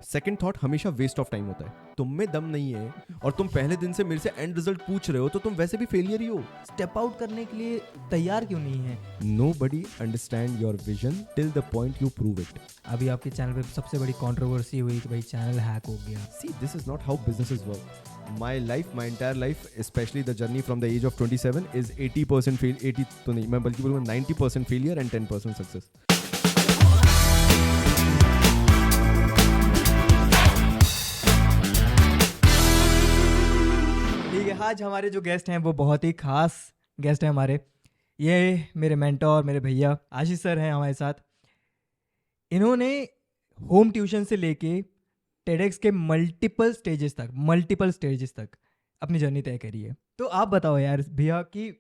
Second thought हमेशा waste of time होता है. तुम में दम नहीं है और तुम पहले दिन से मेरे से एंड रिजल्ट पूछ रहे हो तो तुम वैसे भी फेलियर ही हो. स्टेप आउट करने के लिए तैयार क्यों नहीं है? Nobody understand your vision till the point you prove it. अभी आपके चैनल पे सबसे बड़ी कंट्रोवर्सी हुई कि भाई चैनल हैक हो गया. See, this is not how businesses work. My life, my entire life, especially the journey from the age of 27 is 80% fail. 80 तो नहीं, मैं बल्कि बोलूँगा 90% failure and 10% success. ठीक है, आज हमारे जो गेस्ट हैं वो बहुत ही खास गेस्ट हैं हमारे. ये मेरे मेंटोर, मेरे भैया आशीष सर हैं हमारे साथ. इन्होंने होम ट्यूशन से लेके टेडेक्स के मल्टीपल स्टेजेस तक अपनी जर्नी तय करी है. तो आप बताओ यार भैया कि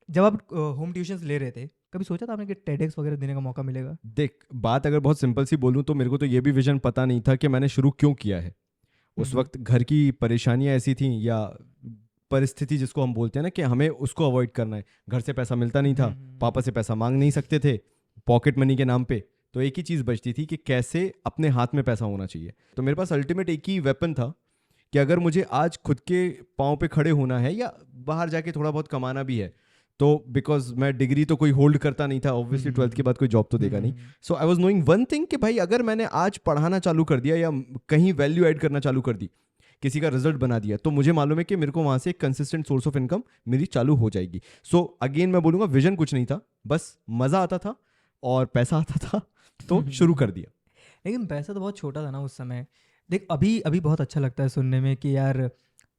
जब आप होम ट्यूशन ले रहे थे, कभी सोचा था आपने कि टेडेक्स वगैरह देने का मौका मिलेगा? देख, बात अगर बहुत सिंपल सी बोलूँ तो मेरे को तो ये भी विजन पता नहीं था कि मैंने शुरू क्यों किया है. उस वक्त घर की परेशानियां ऐसी थीं या परिस्थिति जिसको हम बोलते हैं ना कि हमें उसको अवॉइड करना है. घर से पैसा मिलता नहीं था, पापा से पैसा मांग नहीं सकते थे पॉकेट मनी के नाम पे. तो एक ही चीज़ बचती थी कि कैसे अपने हाथ में पैसा होना चाहिए. तो मेरे पास अल्टीमेट एक ही वेपन था कि अगर मुझे आज खुद के पाँव पे खड़े होना है या बाहर जाके थोड़ा बहुत कमाना भी है, तो बिकॉज मैं डिग्री तो कोई होल्ड करता नहीं था, ऑब्वियसली 12th के बाद कोई जॉब तो देगा नहीं. So I was knowing one thing कि भाई अगर मैंने आज पढ़ाना चालू कर दिया या कहीं वैल्यू ऐड करना चालू कर दी, किसी का रिजल्ट बना दिया, तो मुझे मालूम है कि मेरे को वहाँ से एक कंसिस्टेंट सोर्स ऑफ इनकम मेरी चालू हो जाएगी. सो अगेन मैं बोलूँगा विजन कुछ नहीं था, बस मज़ा आता था और पैसा आता था तो शुरू कर दिया. लेकिन पैसा तो बहुत छोटा था ना उस समय. देख अभी बहुत अच्छा लगता है सुनने में कि यार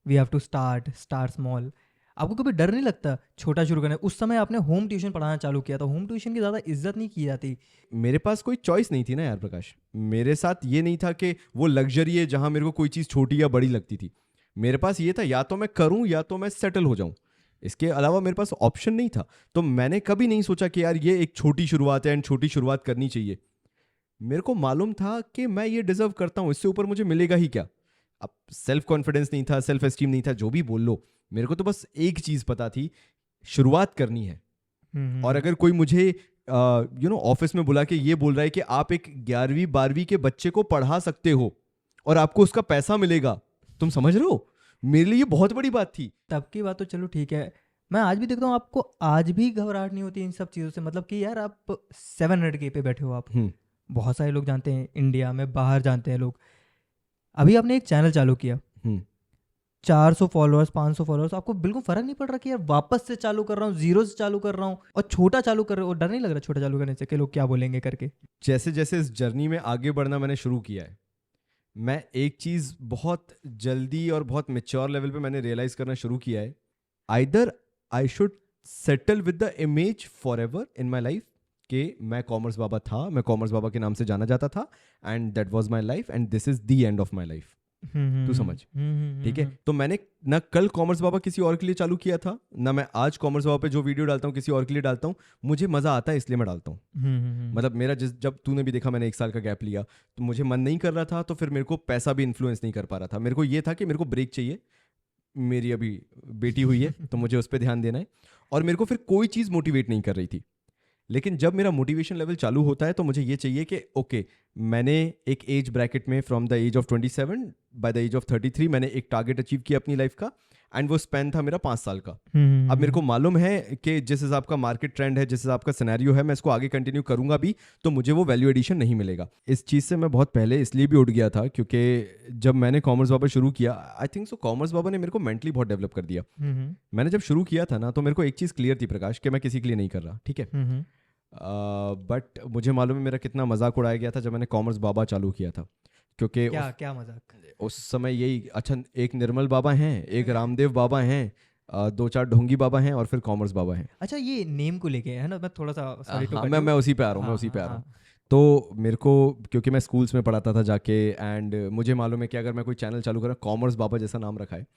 we have to start small. आपको कभी डर नहीं लगता छोटा शुरू करने? उस समय आपने होम ट्यूशन पढ़ाना चालू किया था, होम ट्यूशन की ज़्यादा इज्जत नहीं की जाती. मेरे पास कोई चॉइस नहीं थी ना यार प्रकाश. मेरे साथ ये नहीं था कि वो लग्जरी है जहाँ मेरे को कोई चीज़ छोटी या बड़ी लगती थी. मेरे पास ये था या तो मैं करूँ या तो मैं सेटल हो जाऊँ. इसके अलावा मेरे पास ऑप्शन नहीं था. तो मैंने कभी नहीं सोचा कि यार ये एक छोटी शुरुआत है एंड छोटी शुरुआत करनी चाहिए. मेरे को मालूम था कि मैं ये डिजर्व करता हूँ, इससे ऊपर मुझे मिलेगा ही क्या. अब सेल्फ कॉन्फिडेंस नहीं था, सेल्फ एस्टीम नहीं था, जो भी बोल लो, मेरे को तो बस एक चीज़ पता थी, शुरुआत करनी है. और अगर कोई मुझे ऑफिस में बुला के ये बोल रहा है कि आप एक 11वीं 12वीं के बच्चे को पढ़ा सकते हो और आपको उसका पैसा मिलेगा, तुम समझ रहे हो, मेरे लिए ये बहुत बड़ी बात थी. तब की बात तो चलो ठीक है. मैं आज भी देखता हूँ आपको आज भी घबराहट नहीं होती इन सब चीज़ों से. मतलब कि यार आप 700K पे बैठे हो आप. बहुत सारे लोग जानते हैं इंडिया में, बाहर जानते हैं लोग. अभी आपने एक चैनल चालू किया, 400 फॉलोअर्स 500 फॉलोअर्स, आपको बिल्कुल फर्क नहीं पड़ रहा कि यार वापस से चालू कर रहा हूँ, जीरो से चालू कर रहा हूँ और छोटा चालू कर रहा हूँ? डर नहीं लग रहा छोटा चालू करने से कि लोग क्या बोलेंगे करके? जैसे जैसे इस जर्नी में आगे बढ़ना मैंने शुरू किया है, मैं एक चीज़ बहुत जल्दी और बहुत मैच्योर लेवल पे मैंने रियलाइज़ करना शुरू किया है. Either I should settle with the image for ever in my life कि मैं कॉमर्स बाबा था, मैं कॉमर्स बाबा के नाम से जाना जाता था and that was my life and this is the end of my life. तू समझ, ठीक है? तो मैंने ना कल कॉमर्स बाबा किसी और के लिए चालू किया था, ना मैं आज कॉमर्स बाबा पे जो वीडियो डालता हूँ किसी और के लिए डालता हूँ. मुझे मज़ा आता है इसलिए मैं डालता हूँ. मतलब मेरा जब तूने भी देखा मैंने 1 साल का गैप लिया तो मुझे मन नहीं कर रहा था, तो फिर मेरे को पैसा भी इन्फ्लुएंस नहीं कर पा रहा था. मेरे को ये था कि मेरे को ब्रेक चाहिए. मेरी अभी बेटी हुई है तो मुझे उस पर ध्यान देना है और मेरे को फिर कोई चीज़ मोटिवेट नहीं कर रही थी. लेकिन जब मेरा मोटिवेशन लेवल चालू होता है तो मुझे ये चाहिए कि ओके, मैंने एक एज ब्रैकेट में from the age of 27 by the age of 33 मैंने एक टारगेट अचीव किया अपनी लाइफ का एंड वो स्पैन था मेरा 5 साल का. अब मेरे को मालूम है कि जिस हिसाब का मार्केट ट्रेंड है, जिस हिसाब का सिनेरियो है, मैं इसको आगे कंटिन्यू करूंगा भी तो मुझे वो वैल्यू एडिशन नहीं मिलेगा. इस चीज़ से मैं बहुत पहले इसलिए भी उठ गया था क्योंकि जब मैंने कॉमर्स बाबा शुरू किया, आई थिंक सो कॉमर्स बाबा ने मेरे को मेंटली बहुत डेवलप कर दिया. मैंने जब शुरू किया था ना तो मेरे को एक चीज़ क्लियर थी प्रकाश कि मैं किसी के लिए नहीं कर रहा, ठीक है? बट मुझे मालूम है मेरा कितना मजाक उड़ाया गया था जब मैंने कॉमर्स बाबा चालू किया था. क्योंकि क्या मजाक? उस समय यही, अच्छा एक निर्मल बाबा हैं, एक रामदेव बाबा हैं, 2-4 ढोंगी बाबा हैं और फिर कॉमर्स बाबा हैं. अच्छा, ये नेम को लेके है ना, मैं थोड़ा सा सॉरी मैं उसी पे आ रहा हूँ. तो मेरे को, क्योंकि मैं स्कूल्स में पढ़ाता था जाके एंड मुझे मालूम है कि अगर मैं कोई चैनल चालू करा, कॉमर्स बाबा जैसा नाम रखा है,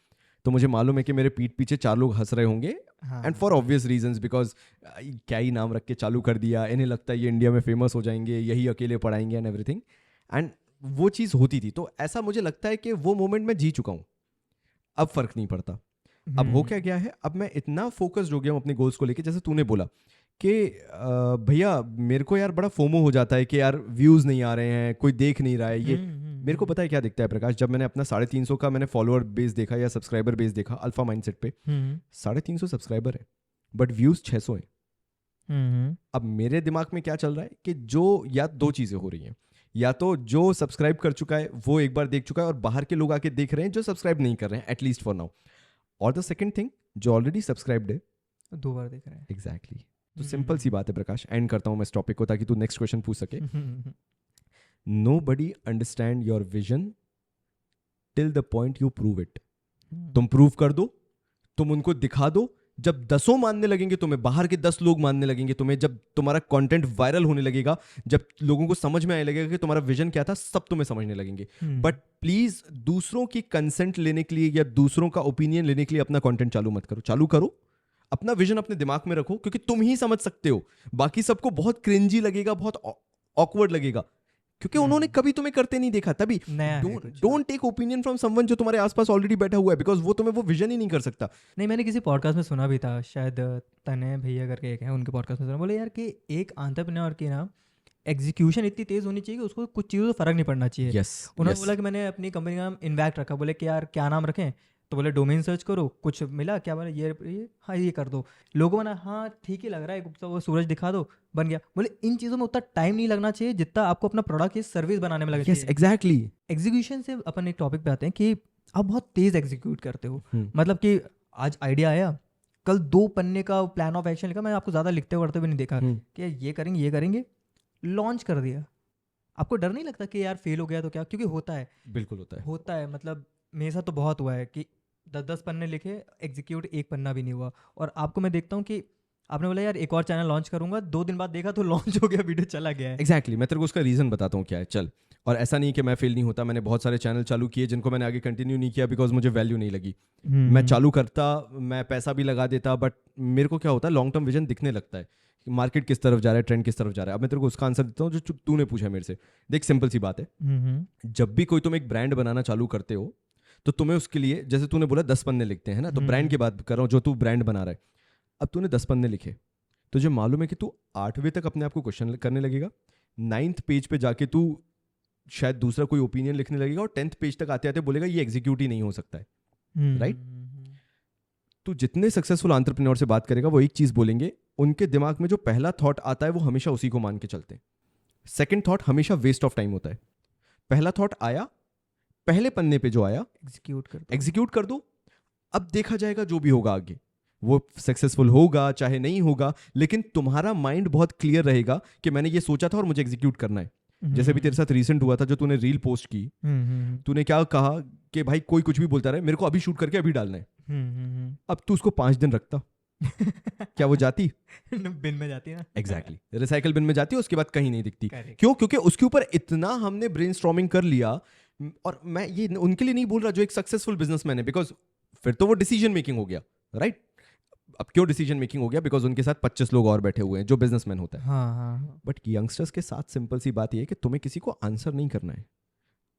तो मुझे मालूम है कि मेरे पीठ पीछे 4 लोग हंस रहे होंगे and for obvious reasons, because क्या ही नाम रख के चालू कर दिया, इन्हें लगता है ये इंडिया में फेमस हो जाएंगे, यही अकेले पढ़ाएंगे एंड एवरीथिंग. एंड वो चीज़ होती थी. तो ऐसा मुझे लगता है कि वो मोमेंट मैं जी चुका हूँ, अब फर्क नहीं पड़ता. अब हो क्या गया है, अब मैं इतना फोकस्ड हो गया हूँ अपने गोल्स को लेके. जैसे तूने बोला कि भैया मेरे को यार बड़ा फोमो हो जाता है कि यार व्यूज़ नहीं आ रहे हैं, कोई देख नहीं रहा है, ये मेरे को पता है क्या दिखता है प्रकाश, जब मैंने अपना 350 का मैंने फॉलोअर बेस देखा या सब्सक्राइबर बेस देखा अल्फा माइंडसेट पे, 350 सब्सक्राइबर है बट व्यूज 600 है। अब मेरे दिमाग में क्या चल रहा है कि जो या दो चीजें हो रही हैं, या तो जो सब्सक्राइब कर चुका है वो एक बार देख चुका है और बाहर के लोग आके देख रहे हैं जो सब्सक्राइब नहीं कर रहे हैं एटलीस्ट फॉर नाउ, और द सेकंड थिंग जो ऑलरेडी सब्सक्राइब्ड है 2 बार देख रहे हैं। एग्जैक्टली। तो सिंपल सी बात है प्रकाश, एंड करता हूं मैं इस टॉपिक को ताकि तू नेक्स्ट क्वेश्चन पूछ सके। Nobody understand your vision till the point you prove it. तुम प्रूव कर दो, तुम उनको दिखा दो, जब 10 मानने लगेंगे तुम्हें, बाहर के 10 लोग मानने लगेंगे तुम्हें, जब तुम्हारा कंटेंट वायरल होने लगेगा, जब लोगों को समझ में आने लगेगा कि तुम्हारा विजन क्या था, सब तुम्हें समझने लगेंगे। बट प्लीज दूसरों की कंसेंट लेने के लिए या दूसरों का ओपिनियन लेने के लिए अपना कंटेंट चालू मत करो। चालू करो, अपना विजन अपने दिमाग में रखो, क्योंकि तुम ही समझ सकते हो। बाकी सबको बहुत क्रिंजी लगेगा, बहुत ऑकवर्ड लगेगा, क्योंकि उन्होंने कभी तुम्हें करते नहीं देखा। तभी don't take opinion from someone जो तुम्हारे आसपास ऑलरेडी बैठा हुआ है, बिकॉज वो तुम्हें वो विजन ही नहीं कर सकता। नहीं, मैंने किसी पॉडकास्ट में सुना भी था, शायद तने भैया करके एक है, उनके पॉडकास्ट में सुना, बोले यार कि एक एंटरप्रेन्योर की ना एग्जीक्यूशन इतनी तेज होनी चाहिए कि उसको कुछ चीज़ों से फर्क नहीं पड़ना चाहिए। yes, उन्होंने बोला कि मैंने अपनी कंपनी का नाम इन्वैक्ट रखा, बोले कि यार क्या नाम रखें, तो बोले डोमेन सर्च करो, कुछ मिला क्या, बोले ये हाँ ये कर दो, लोगों ने हाँ ठीक ही लग रहा है, तो वो सूरज दिखा दो, बन गया। बोले इन चीज़ों में उतना टाइम नहीं लगना चाहिए जितना आपको अपना प्रोडक्ट या सर्विस बनाने में लगना चाहिए। एग्जैक्टली। एग्जीक्यूशन से अपन एक टॉपिक पे आते हैं कि आप बहुत तेज एग्जीक्यूट करते हो, मतलब कि आज आइडिया आया, कल 2 पन्ने का प्लान ऑफ एक्शन लिखा, मैंने आपको ज़्यादा लिखते करते हुए नहीं देखा कि ये करेंगे, लॉन्च कर दिया। आपको डर नहीं लगता कि यार फेल हो गया तो क्या, क्योंकि होता है, बिल्कुल होता है। मतलब मेरे साथ तो बहुत हुआ है कि 10 पन्ने लिखे, एग्जीक्यूट 1 पन्ना भी नहीं हुआ। और आपको मैं देखता हूँ कि आपने बोला यार एक और चैनल लॉन्च करूंगा, 2 दिन बाद देखा तो लॉन्च हो गया, वीडियो चला गया है। एग्जैक्टली। मैं तेरे को उसका रीजन बताता हूँ क्या है, चल। और ऐसा नहीं कि मैं फेल नहीं होता, मैंने बहुत सारे चैनल चालू किए जिनको मैंने आगे कंटिन्यू नहीं किया बिकॉज मुझे वैल्यू नहीं लगी। मैं चालू करता, मैं पैसा भी लगा देता, बट मेरे को क्या होता है, लॉन्ग टर्म विजन दिखने लगता है, मार्केट किस तरफ जा रहा है, ट्रेंड किस तरफ जा रहा है। अब मैं तेरे को उसका आंसर देता हूँ जो तूने पूछा मेरे से। देख सिंपल सी बात है, जब भी कोई तुम एक ब्रांड बनाना चालू करते हो तो तुम्हें उसके लिए, जैसे तूने बोला 10 पन्ने लिखते हैं ना, तो ब्रांड की बात कर रहा हूँ, जो तू ब्रांड बना रहा है। अब तूने 10 पन्ने लिखे, तुझे मालूम है कि तू 8वें तक अपने आप को क्वेश्चन करने लगेगा, 9th पेज पे जाके तू शायद दूसरा कोई ओपिनियन लिखने लगेगा, और 10th पेज तक आते आते बोलेगा ये एग्जीक्यूट ही नहीं हो सकता है। राइट? तू जितने सक्सेसफुल एंटरप्रेन्योर से बात करेगा वो एक चीज बोलेंगे, उनके दिमाग में जो पहला थॉट आता है वो हमेशा उसी को मान के चलते हैं। सेकंड थॉट हमेशा वेस्ट ऑफ टाइम होता है। पहला थॉट आया, पहले पन्ने पे जो आया एग्जीक्यूट कर दो, अब देखा जाएगा जो भी होगा आगे, वो सक्सेसफुल होगा चाहे नहीं होगा, लेकिन तुम्हारा माइंड बहुत क्लियर रहेगा कि मैंने ये सोचा था और मुझे एग्जीक्यूट करना है। जैसे भी तेरे साथ रीसेंट हुआ था, जो तूने रील पोस्ट की, तूने क्या कहा कि भाई कोई कुछ भी बोलता रहे, मेरे को अभी शूट करके अभी डालना है। अब तू उसको 5 दिन रखता क्या वो जाती? बिन में जाती है ना। एग्जैक्टली, रिसाइकल बिन में जाती है, उसके बाद कहीं नहीं दिखती। क्यों? क्योंकि उसके ऊपर इतना हमने ब्रेनस्टॉर्मिंग कर लिया। और मैं ये उनके लिए नहीं बोल रहा जो एक सक्सेसफुल बिजनेसमैन है, बिकॉज फिर तो वो डिसीजन मेकिंग हो गया, राइट? अब क्यों डिसीजन मेकिंग हो गया? बिकॉज उनके साथ 25 लोग और बैठे हुए हैं जो बिजनेसमैन होता है। हाँ। बट यंगस्टर्स के साथ सिंपल सी बात ये है कि तुम्हें किसी को आंसर नहीं करना है।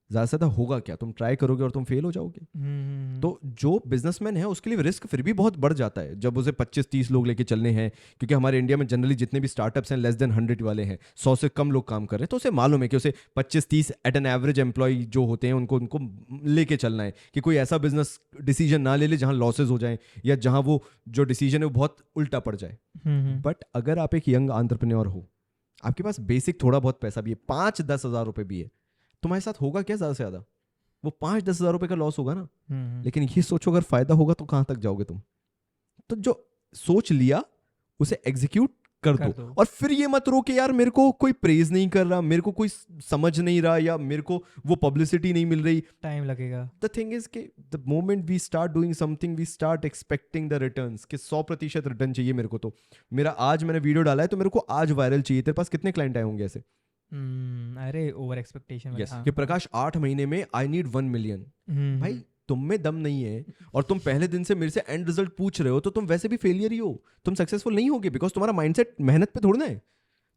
ज़्यादा से ज़्यादा होगा क्या, तुम ट्राई करोगे और तुम फेल हो जाओगे। तो जो बिजनेसमैन है उसके लिए रिस्क फिर भी बहुत बढ़ जाता है जब उसे 25-30 लोग लेके चलने हैं, क्योंकि हमारे इंडिया में जनरली जितने भी स्टार्टअप्स हैं लेस देन 100 वाले हैं, 100 से कम लोग काम कर रहे हैं। तो उसे मालूम है कि उसे 25-30 एट एन एवरेज एम्प्लॉय जो होते हैं उनको लेके चलना है कि कोई ऐसा बिजनेस डिसीजन ना ले ले जहाँ लॉसेज हो जाए या जहाँ वो जो डिसीजन है वो बहुत उल्टा पड़ जाए। बट अगर आप एक यंग एंटरप्रेन्योर हो, आपके पास बेसिक थोड़ा बहुत पैसा भी है, 5-10 हज़ार रुपये भी है, तुम्हारे साथ होगा क्या ज़्यादा से ज़्यादा? वो 5-10 हज़ार रुपये का लॉस होगा ना। लेकिन ये सोचो अगर फायदा होगा तो कहाँ तक जाओगे तुम? तो जो सोच लिया उसे एग्जीक्यूट कर दो। और फिर ये मत रो कि यार मेरे को कोई प्रेज नहीं कर रहा, मेरे को कोई समझ नहीं रहा, या मेरे को वो पब्लिसिटी नहीं मिल रही, टाइम लगेगा। द थिंग इज कि the moment we start doing something we start expecting the returns कि 100% रिटर्न चाहिए मेरे को। तो मेरा आज मैंने वीडियो डाला है तो मेरे को आज वायरल चाहिए। तेरे पास कितने क्लाइंट आए होंगे ऐसे? अरे ओवर एक्सपेक्टेशन। yes, कि प्रकाश 8 महीने में आई नीड 1 मिलियन। भाई तुम में दम नहीं है और तुम पहले दिन से मेरे से एंड रिजल्ट पूछ रहे हो तो तुम वैसे भी फेलियर ही हो, तुम सक्सेसफुल नहीं होगे बिकॉज तुम्हारा माइंडसेट मेहनत पे थोड़ा है।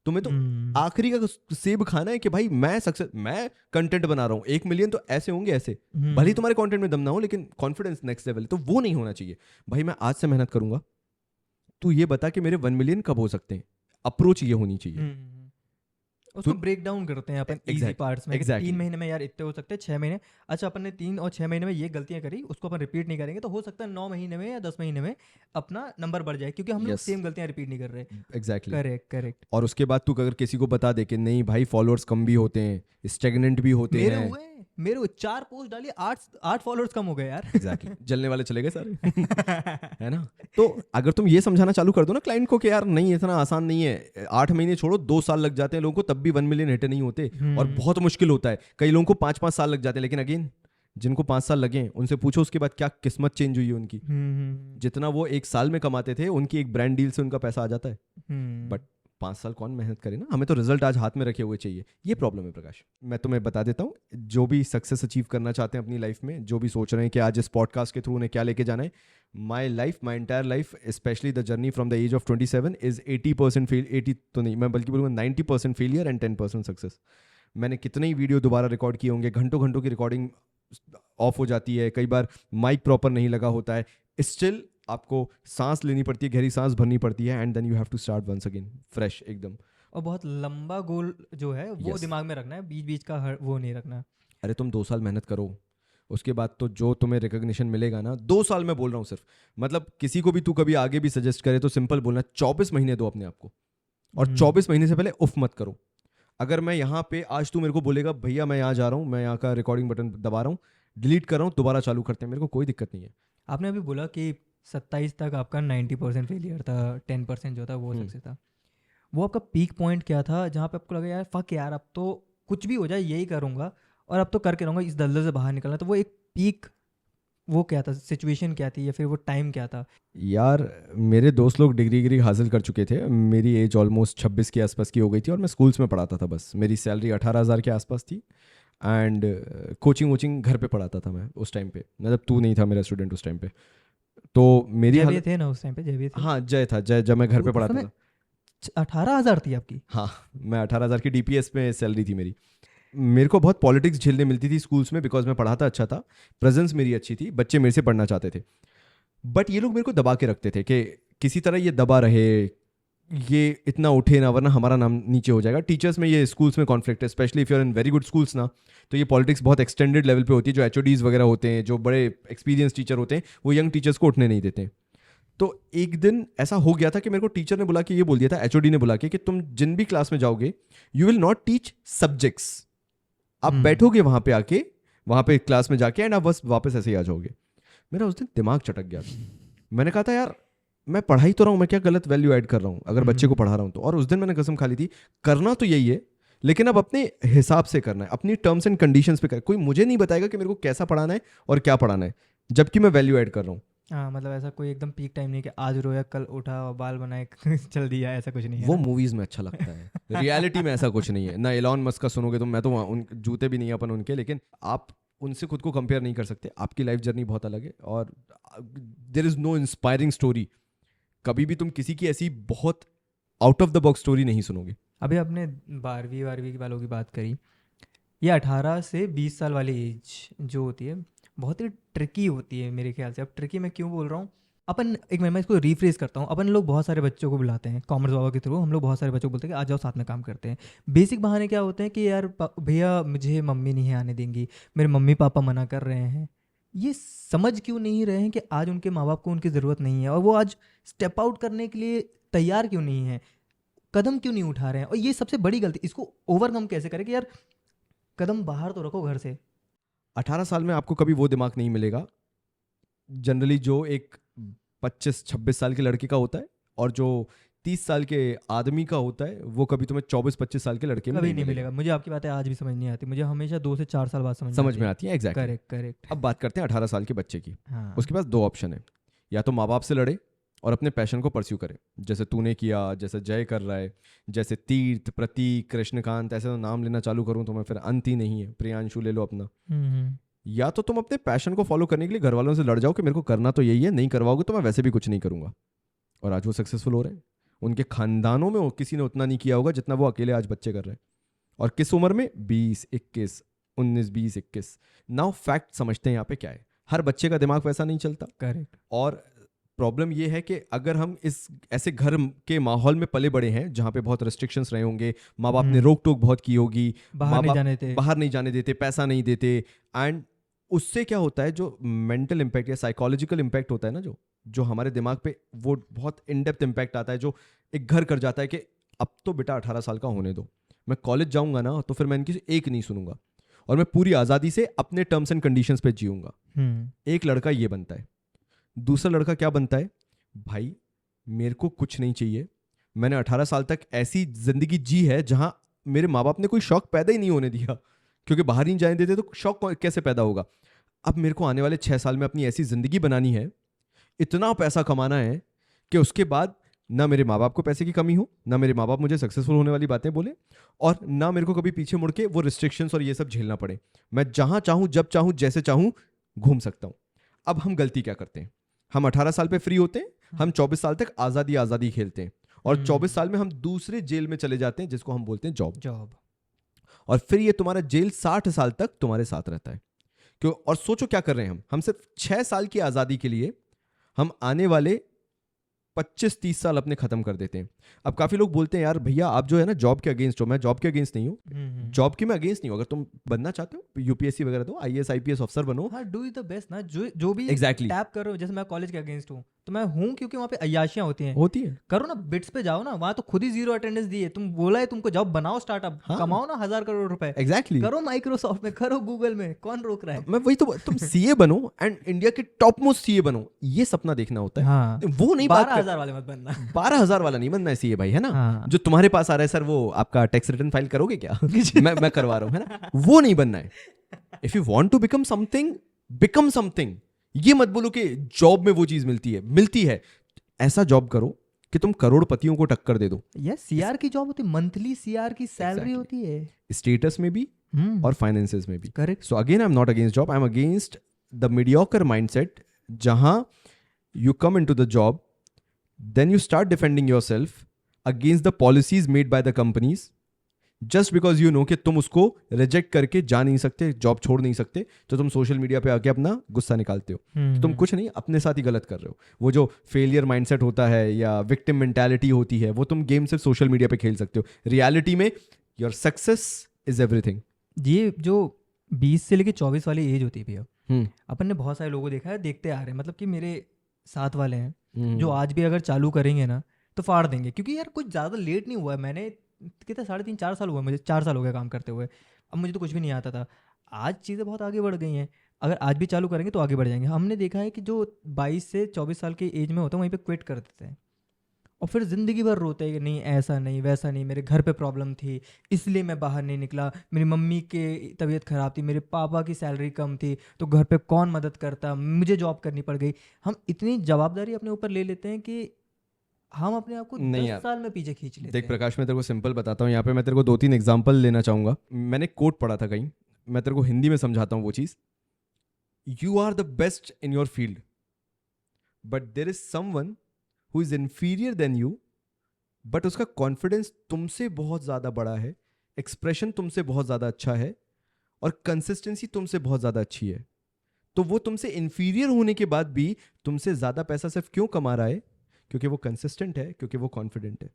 तुम्हें तो आखिरी का सेब खाना है कि भाई मैं कंटेंट बना रहा हूँ, 1 मिलियन तो ऐसे होंगे ऐसे, भले ही तुम्हारे कंटेंट में दम ना हो लेकिन कॉन्फिडेंस नेक्स्ट लेवल। तो वो नहीं होना चाहिए। भाई मैं आज से मेहनत करूंगा, तू ये बता कि मेरे 1 मिलियन कब हो सकते हैं, अप्रोच ये होनी चाहिए। उसको ब्रेक डाउन करते हैं अपन इजी पार्ट्स में कि exactly. 3 महीने में यार इतने हो सकते हैं, 6 महीने, अच्छा अपन ने 3 और 6 महीने में ये गलतियां करी, उसको अपन रिपीट नहीं करेंगे, तो हो सकता है 9 महीने में या 10 महीने में अपना नंबर बढ़ जाए, क्योंकि हम लोग Yes. सेम गलतियां रिपीट नहीं कर रहे। Exactly correct correct. और उसके बाद तू अगर किसी को बता दे कि नहीं भाई फॉलोअर्स कम भी होते हैं, स्टेगनेंट भी होते मेरे हैं, हुए, मेरे 4 पोस्ट डाली, 8 फॉलोअर्स कम हो गए यार। एग्जैक्टली जलने वाले चले गए सारे है ना। तो अगर तुम ये समझाना चालू कर दो ना क्लाइंट को कि यार नहीं इतना आसान नहीं है, 8 महीने छोड़ो 2 साल लग जाते हैं लोगों को, तब भी 1 मिलियन हिट नहीं होते, और बहुत मुश्किल होता है, कई लोगों को 5-5 साल लग जाते हैं, लेकिन अगेन जिनको 5 साल लगे उनसे पूछो उसके बाद क्या किस्मत चेंज हुई है उनकी। जितना वो 1 साल में कमाते थे उनकी एक ब्रांड डील से उनका पैसा आ जाता है, बट 5 साल कौन मेहनत करे ना, हमें तो रिजल्ट आज हाथ में रखे हुए चाहिए, ये प्रॉब्लम है प्रकाश। मैं तुम्हें बता देता हूँ, जो भी सक्सेस अचीव करना चाहते हैं अपनी लाइफ में, जो भी सोच रहे हैं कि आज इस पॉडकास्ट के थ्रू उन्हें क्या लेके जाना है, my entire life specially the journey from the age of 27 is 80% fail, 80 तो नहीं, मैं बल्कि बोलूँगा 90% फेलियर एंड 10% सक्सेस। मैंने कितने ही वीडियो दोबारा रिकॉर्ड किए होंगे, घंटों घंटों की रिकॉर्डिंग ऑफ हो जाती है, कई बार माइक प्रॉपर नहीं लगा होता है, स्टिल आपको सांस लेनी पड़ती है, गहरी सांस भरनी पड़ती है, and then you have to start once again fresh एकदम। और बहुत लंबा गोल जो है वो दिमाग में रखना है, बीच बीच का वो नहीं रखना। अरे तुम 2 साल मेहनत करो, उसके बाद तो जो तुम्हें रिकॉग्निशन मिलेगा ना, 2 साल में बोल रहा हूँ सिर्फ, मतलब किसी को भी तू कभी आगे भी सजेस्ट करे तो सिंपल बोलना 24 महीने दो अपने आप को, और 24 महीने से पहले उफ मत करो। अगर मैं यहाँ पे आज तू मेरे को बोलेगा भैया मैं यहाँ जा रहा हूँ, मैं यहाँ का रिकॉर्डिंग बटन दबा रहा हूँ, डिलीट कर रहा हूँ, दोबारा चालू करते हैं, मेरे को कोई दिक्कत नहीं है। आपने अभी बोला कि 27 तक आपका 90% फेलियर था, 10% जो था वो सक्सेस था, वो आपका पीक पॉइंट क्या था जहाँ पे आपको लगा यार फक यार अब तो कुछ भी हो जाए यही करूँगा और अब तो करके रहूँगा, इस दलदल से बाहर निकलना, तो वो एक पीक वो क्या था, सिचुएशन क्या थी, या फिर वो टाइम क्या था? यार मेरे दोस्त लोग डिग्री हासिल कर चुके थे, मेरी एज ऑलमोस्ट 26 के आसपास की हो गई थी, और मैं स्कूल्स में पढ़ाता था, बस मेरी सैलरी 18,000 के आसपास थी, एंड कोचिंग घर पे पढ़ाता था मैं उस टाइम पे, मतलब तू नहीं था मेरा स्टूडेंट उस टाइम पे, तो मेरी जय थे ना उस टाइम पे, जय थे। हाँ जय था, जय जब मैं घर पे पढ़ाता था। 18,000 थी आपकी? हाँ मैं 18,000 की DPS में सैलरी थी मेरी। मेरे को बहुत पॉलिटिक्स झेलने मिलती थी स्कूल्स में, बिकॉज मैं पढ़ाता अच्छा था, प्रेजेंस मेरी अच्छी थी, बच्चे मेरे से पढ़ना चाहते थे, बट ये लोग मेरे को दबा के रखते थे कि किसी तरह ये दबा रहे, ये इतना उठे ना वरना हमारा नाम नीचे हो जाएगा। टीचर्स में ये स्कूल्स में कॉन्फ्लिक्ट है, specially if you are in very good schools ना, तो ये पॉलिटिक्स बहुत एक्सटेंडेड लेवल पे होती है। जो HODs वगैरह होते हैं, जो बड़े एक्सपीरियंस टीचर होते हैं, वो यंग टीचर्स को उठने नहीं देते। तो एक दिन ऐसा हो गया था कि मेरे को टीचर ने बुला के ये बोल दिया था, HOD ने बुला के, कि तुम जिन भी क्लास में जाओगे you will not teach subjects, आप बैठोगे वहां पे आके, वहां पे क्लास में जाके, एंड आप बस वापस ऐसे ही आ जाओगे। मेरा उस दिन दिमाग चटक गया था, मैंने कहा था यार मैं पढ़ाई तो रहा हूँ, मैं क्या गलत वैल्यू ऐड कर रहा हूँ अगर बच्चे को पढ़ा रहा हूँ तो। और उस दिन मैंने कसम खा ली थी, करना तो यही है, लेकिन अब अपने हिसाब से करना है, अपनी टर्म्स एंड कंडीशंस पे कर, कोई मुझे नहीं बताएगा कि मेरे को कैसा पढ़ाना है और क्या पढ़ाना है, जबकि मैं वैल्यू ऐड कर रहा हूँ। हाँ, मतलब ऐसा कोई एकदम पीक टाइम नहीं कि आज रोया कल उठा और बाल बनाए चल दिया, ऐसा कुछ नहीं है। वो मूवीज में अच्छा लगता है, रियलिटी में ऐसा कुछ नहीं है ना। एलॉन मस्क का सुनोगे तो मैं तो उन जूते भी नहीं है अपन उनके, लेकिन आप उनसे खुद को कंपेयर नहीं कर सकते, आपकी लाइफ जर्नी बहुत अलग है, और there is no inspiring story. कभी भी तुम किसी की ऐसी बहुत out of the box story नहीं सुनोगे। अभी आपने 12वीं वालों की बात करी, ये 18 से 20 साल वाली एज जो होती है बहुत ही ट्रिकी होती है मेरे ख्याल से। अब ट्रिकी मैं क्यों बोल रहा हूँ, अपन एक मैं इसको रिफ्रेज करता हूँ, अपन लोग बहुत सारे बच्चों को बुलाते हैं कॉमर्स बाबा के थ्रू, हम लोग बहुत सारे बच्चों को बोलते हैं कि आ जाओ साथ में काम करते हैं। बेसिक बहाने क्या होते हैं कि यार भैया मुझे मम्मी नहीं आने देंगी, मेरे मम्मी पापा मना कर रहे हैं। ये समझ क्यों नहीं रहे हैं कि आज उनके माँ बाप को उनकी ज़रूरत नहीं है, और वो आज स्टेप आउट करने के लिए तैयार क्यों नहीं है, कदम क्यों नहीं उठा रहे हैं। और ये सबसे बड़ी गलती, इसको ओवरकम कैसे करें कि यार कदम बाहर तो रखो घर से। 18 साल में आपको कभी वो दिमाग नहीं मिलेगा जनरली जो एक 25-26 साल के लड़के का होता है, और जो 30 साल के आदमी का होता है, वो कभी तुम्हें 24-25 साल के लड़के में कभी नहीं मिलेगा। मुझे आपकी बातें आज भी समझ नहीं आती, मुझे हमेशा 2 से 4 साल बाद समझ में आती है। Exactly, correct. अब बात करते हैं 18 साल के बच्चे की। हाँ। उसके पास 2 ऑप्शन है, या तो माँ बाप से लड़े और अपने पैशन को परस्यू करे, जैसे तूने किया, जैसे जय कर रहा है, जैसे तीर्थ, प्रतीक, कृष्णकांत, ऐसे तो नाम लेना चालू करूँ तो मैं फिर अंत ही नहीं है, प्रियांशु ले लो अपना। या तो तुम अपने पैशन को फॉलो करने के लिए घर वालों से लड़ जाओ कि मेरे को करना तो यही है, नहीं करवाओगे तो मैं वैसे भी कुछ नहीं करूंगा। और आज वो सक्सेसफुल हो रहे हैं, उनके खानदानों में किसी ने उतना नहीं किया होगा जितना वो अकेले आज बच्चे कर रहे हैं। और किस उम्र में? 20, 21, 19, 20, 21। नाउ फैक्ट समझते हैं यहाँ पे क्या है, हर बच्चे का दिमाग वैसा नहीं चलता। करेक्ट। और प्रॉब्लम ये है कि अगर हम इस ऐसे घर के माहौल में पले बड़े हैं जहाँ पे बहुत रेस्ट्रिक्शंस रहे होंगे, माँ बाप ने रोक टोक बहुत की होगी, बाहर माँ नहीं बाप जाने थे। बाहर नहीं जाने देते, पैसा नहीं देते, एंड उससे क्या होता है, जो मेंटल इम्पैक्ट या साइकोलॉजिकल इम्पैक्ट होता है ना, जो हमारे दिमाग पे वो बहुत इन डेप्थ इम्पैक्ट आता है, जो एक घर कर जाता है कि अब तो बेटा 18 साल का होने दो, मैं कॉलेज जाऊंगा ना तो फिर मैं इनकी एक नहीं सुनूंगा और मैं पूरी आज़ादी से अपने टर्म्स एंड कंडीशंस पे जीऊंगा। एक लड़का ये बनता है। दूसरा लड़का क्या बनता है, भाई मेरे को कुछ नहीं चाहिए, मैंने 18 साल तक ऐसी जिंदगी जी है जहां मेरे माँ बाप ने कोई शौक पैदा ही नहीं होने दिया, क्योंकि बाहर ही जाने देते तो शौक कैसे पैदा होगा। अब मेरे को आने वाले 6 साल में अपनी ऐसी जिंदगी बनानी है, इतना पैसा कमाना है कि उसके बाद ना मेरे माँ बाप को पैसे की कमी हो, ना मेरे माँ बाप मुझे सक्सेसफुल होने वाली बातें बोले, और ना मेरे को कभी पीछे मुड़ के वो रिस्ट्रिक्शंस और ये सब झेलना पड़े। मैं जहां चाहूं, जब चाहूं, जैसे चाहूं घूम सकता हूं। अब हम गलती क्या करते हैं, हम 18 साल पे फ्री होते हैं, हम 24 साल तक आज़ादी आज़ादी खेलते हैं, और 24 साल में हम दूसरे जेल में चले जाते हैं जिसको हम बोलते हैं जॉब। और फिर ये तुम्हारा जेल 60 साल तक तुम्हारे साथ रहता है। क्यों? और सोचो क्या कर रहे हैं हम सिर्फ 6 साल की आज़ादी के लिए हम आने वाले 25-30 साल अपने खत्म कर देते हैं। अब काफी लोग बोलते हैं यार भैया आप जो है ना जॉब के अगेंस्ट हो। मैं जॉब के अगेंस्ट नहीं हूँ, जॉब की मैं अगेंस्ट नहीं हूँ। अगर तुम बनना चाहते हो यूपीएससी वगैरह दो, आईएएस आईपीएस अफसर बनो, हाँ, डू द बेस्ट ना, जो भी एग्जैक्टली टैप कर रहे हो। जैसे मैं कॉलेज के अगेंस्ट हूँ तो मैं हूँ क्योंकि वहाँ पे अय्याशियाँ होती हैं। होती है। करो ना, बिट्स पे जाओ ना, वहाँ तो खुद ही 0 अटेंडेंस दी है। तुम बोला है तुमको जॉब बनाओ, स्टार्टअप हाँ। कमाओ ना 1000 करोड़ रुपए, एग्जैक्टली करो माइक्रोसॉफ्ट में, करो गूगल में, कौन रोक रहा है। मैं वही तो, तुम सीए बनो एंड इंडिया के टॉप मोस्ट सीए बनो, ये सपना देखना होता है। हाँ, वो नहीं, 12,000 वाले मत बनना। 12,000 वाला नहीं बनना है सीए भाई, है ना। हाँ। जो तुम्हारे पास आ रहा है सर वो आपका टैक्स रिटर्न फाइल करोगे क्या? मैं करवा रहा हूँ, है ना। वो नहीं बनना है। If you want to become something, become something. ये मत बोलो कि जॉब में वो चीज मिलती है। ऐसा जॉब करो कि तुम करोड़पतियों को टक्कर दे दो। यस, सीआर की जॉब होती है, मंथली सीआर की सैलरी Exactly. होती है, स्टेटस में भी और फाइनेंसेस में भी। Correct. So again I am not against job, I am against the mediocre mindset, जहां you come into the job, then you start defending yourself against the policies made by the companies, just because you know कि तुम उसको reject करके जा नहीं सकते, job छोड़ नहीं सकते, तो तुम सोशल मीडिया पे आके अपना गुस्सा निकालते हो। तो तुम कुछ नहीं, अपने साथ ही गलत कर रहे हो। वो जो फेलियर माइंडसेट होता है या विक्टिम मेंटालिटी होती है, वो तुम गेम सिर्फ सोशल मीडिया पे खेल सकते हो। रियलिटी में योर सक्सेस इज एवरीथिंग। ये जो 20 से लेके 24 वाली एज होती है भैया, अपन ने बहुत सारे लोगों को देखा है, देखते आ रहे हैं, मतलब कि मेरे साथ वाले हैं जो आज भी अगर चालू करेंगे ना तो फाड़ देंगे, क्योंकि यार कुछ ज़्यादा लेट नहीं हुआ है। मैंने कितना 3.5-4 साल हुआ मुझे, 4 साल हो गया काम करते हुए। अब मुझे तो कुछ भी नहीं आता था। आज चीज़ें बहुत आगे बढ़ गई हैं, अगर आज भी चालू करेंगे तो आगे बढ़ जाएंगे। हमने देखा है कि जो 22 से 24 साल की एज में होता है वहीं पे क्विट कर देते हैं और फिर ज़िंदगी भर रोते हैं कि नहीं ऐसा नहीं वैसा नहीं, मेरे घर पे प्रॉब्लम थी इसलिए मैं बाहर नहीं निकला, मेरी मम्मी की तबीयत ख़राब थी, मेरे पापा की सैलरी कम थी तो घर पे कौन मदद करता, मुझे जॉब करनी पड़ गई। हम इतनी जवाबदारी अपने ऊपर ले लेते हैं कि हम अपने आप को 10 साल में पीछे खींच लेते हैं। देख प्रकाश, मैं तेरे को सिंपल बताता हूँ, यहाँ पे मैं तेरे को 2-3 एग्जांपल लेना चाहूँगा। मैंने कोट पढ़ा था कहीं, मैं तेरे को हिंदी में समझाता हूँ वो चीज़। You are the best in your field but there is someone who is inferior then you, but उसका कॉन्फिडेंस तुमसे बहुत ज़्यादा बड़ा है, एक्सप्रेशन तुमसे बहुत ज़्यादा अच्छा है और कंसिस्टेंसी तुमसे बहुत ज़्यादा अच्छी है। तो वो तुमसे इन्फीरियर होने के बाद भी तुमसे ज़्यादा पैसा सिर्फ क्यों कमा रहा है? क्योंकि वो कंसिस्टेंट है, क्योंकि वो कॉन्फिडेंट है।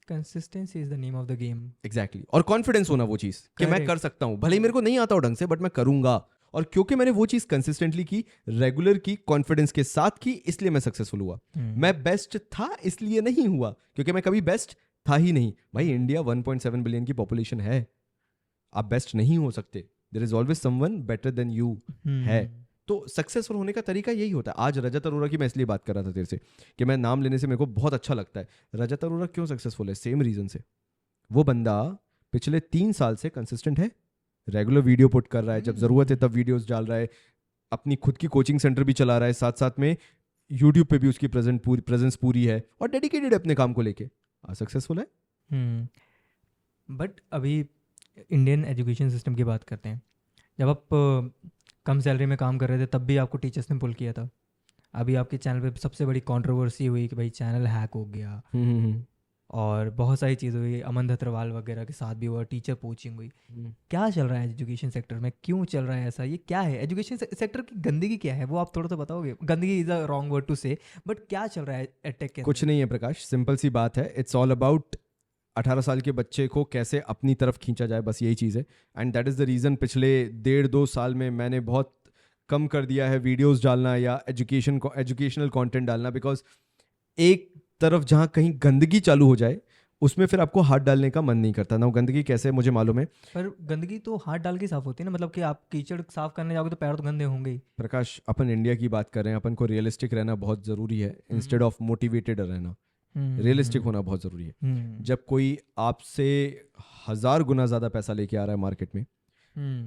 Consistency is the name of the game. Exactly. और कॉन्फिडेंस होना वो चीज़ कि मैं कर सकता हूँ, भले ही मेरे को नहीं आता हो ढंग से बट मैं करूंगा। और क्योंकि मैंने वो चीज़ कंसिस्टेंटली की, रेगुलर की, कॉन्फिडेंस के साथ की, इसलिए मैं सक्सेसफुल हुआ। मैं बेस्ट था इसलिए नहीं हुआ, क्योंकि मैं कभी बेस्ट था ही नहीं। भाई इंडिया 1.7 बिलियन की पॉपुलेशन है, आप बेस्ट नहीं हो सकते। There is always someone better than you है। तो सक्सेसफुल होने का तरीका यही होता है। आज रजत अरोरा की मैं इसलिए बात कर रहा था तेरे से कि मैं नाम लेने से मेरे को बहुत अच्छा लगता है। रजत अरोरा क्यों सक्सेसफुल है? सेम रीजन से। वो बंदा पिछले 3 साल से कंसिस्टेंट है, रेगुलर वीडियो पुट कर रहा है, जब जरूरत है तब वीडियोस डाल रहा है, अपनी खुद की कोचिंग सेंटर भी चला रहा है, साथ साथ में यूट्यूब पे भी उसकी प्रेजेंस पूरी है और डेडिकेटेड है अपने काम को लेके। सक्सेसफुल है। बट अभी इंडियन एजुकेशन सिस्टम की बात करते हैं। जब आप कम सैलरी में काम कर रहे थे तब भी आपको टीचर्स ने पुल किया था। अभी आपके चैनल पे सबसे बड़ी कंट्रोवर्सी हुई कि भाई चैनल हैक हो गया। और बहुत सारी चीज़ हुई, अमन धत्रवाल वगैरह के साथ भी हुआ, टीचर पोचिंग हुई। क्या चल रहा है एजुकेशन सेक्टर में, क्यों चल रहा है ऐसा, ये क्या है एजुकेशन सेक्टर की गंदगी क्या है, वो आप थोड़ा सा बताओगे? गंदगी is a wrong word to say, but क्या चल रहा है एडटेक के कुछ अंदर? नहीं है प्रकाश, सिंपल सी बात है, इट्स ऑल अबाउट 18 साल के बच्चे को कैसे अपनी तरफ खींचा जाए, बस यही चीज़ है। And that is the reason पिछले 1.5-2 साल में मैंने बहुत कम कर दिया है वीडियोस डालना या एजुकेशनल कंटेंट डालना, बिकॉज एक तरफ जहाँ कहीं गंदगी चालू हो जाए उसमें फिर आपको हाथ डालने का मन नहीं करता ना। वो गंदगी कैसे है मुझे मालूम है पर गंदगी तो हाथ डाल के साफ होती है ना, मतलब कि आप कीचड़ साफ करने जाओगे तो पैर तो गंदे होंगे ही। प्रकाश, अपन इंडिया की बात कर रहे हैं, अपन को रियलिस्टिक रहना बहुत ज़रूरी है इंस्टेड ऑफ मोटिवेटेड रहना। रियलिस्टिक होना बहुत ज़रूरी है। जब कोई आपसे 1000 गुना ज़्यादा पैसा लेके आ रहा है मार्केट में,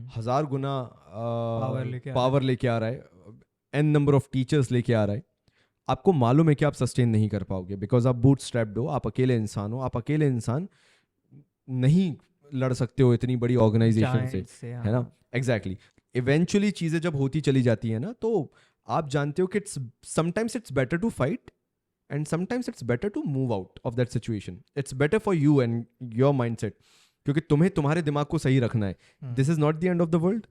1000 गुना पावर लेके आ रहा है, एन नंबर ऑफ टीचर्स लेके आ रहा है, आपको मालूम है कि आप सस्टेन नहीं कर पाओगे, बिकॉज आप बूट स्ट्रैप्ड हो, आप अकेले इंसान हो, आप अकेले इंसान नहीं लड़ सकते हो इतनी बड़ी ऑर्गेनाइजेशन से, है ना? एग्जैक्टली। इवेंचुअली चीज़ें जब होती चली जाती है ना, तो आप जानते हो कि sometimes it's better to fight and sometimes it's better to move out of that situation. It's better for you and your mindset, क्योंकि तुम्हें तुम्हारे दिमाग को सही रखना है। This is not the end of the world,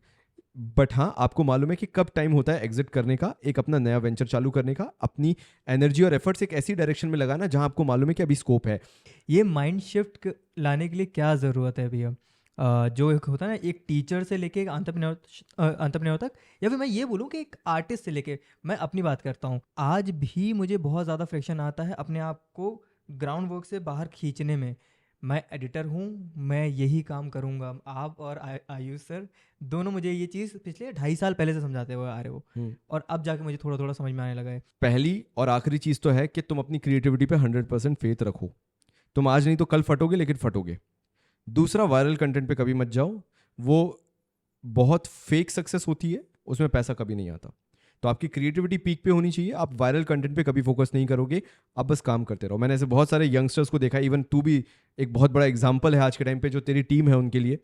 but हाँ, आपको मालूम है कि कब टाइम होता है एग्जिट करने का, एक अपना नया वेंचर चालू करने का, अपनी एनर्जी और एफर्ट्स एक ऐसी डायरेक्शन में लगाना जहां आपको मालूम है कि अभी स्कोप है। ये माइंड शिफ्ट लाने के लिए क्या ज़रूरत है भैया? जो एक होता है ना, एक टीचर से लेके एक एंटरप्रेन्योर तक, या फिर मैं ये बोलूँ कि एक आर्टिस्ट से लेके, मैं अपनी बात करता हूँ, आज भी मुझे बहुत ज़्यादा फ्रिक्शन आता है अपने आप को ग्राउंड वर्क से बाहर खींचने में। मैं एडिटर हूँ, मैं यही काम करूँगा। आप और आयुष सर दोनों मुझे ये चीज़ पिछले 2.5 साल पहले से समझाते हुए आ रहे हो, और अब जाके मुझे थोड़ा थोड़ा समझ में आने लगा है। पहली और आखिरी चीज़ तो है कि तुम अपनी क्रिएटिविटी पे 100% फेथ रखो। तुम आज नहीं तो कल फटोगे, लेकिन फटोगे। दूसरा, वायरल कंटेंट पे कभी मत जाओ, वो बहुत फेक सक्सेस होती है, उसमें पैसा कभी नहीं आता। तो आपकी क्रिएटिविटी पीक पे होनी चाहिए, आप वायरल कंटेंट पे कभी फोकस नहीं करोगे, आप बस काम करते रहो। मैंने ऐसे बहुत सारे यंगस्टर्स को देखा, इवन तू भी एक बहुत बड़ा एग्जाम्पल है आज के टाइम पे, जो तेरी टीम है उनके लिए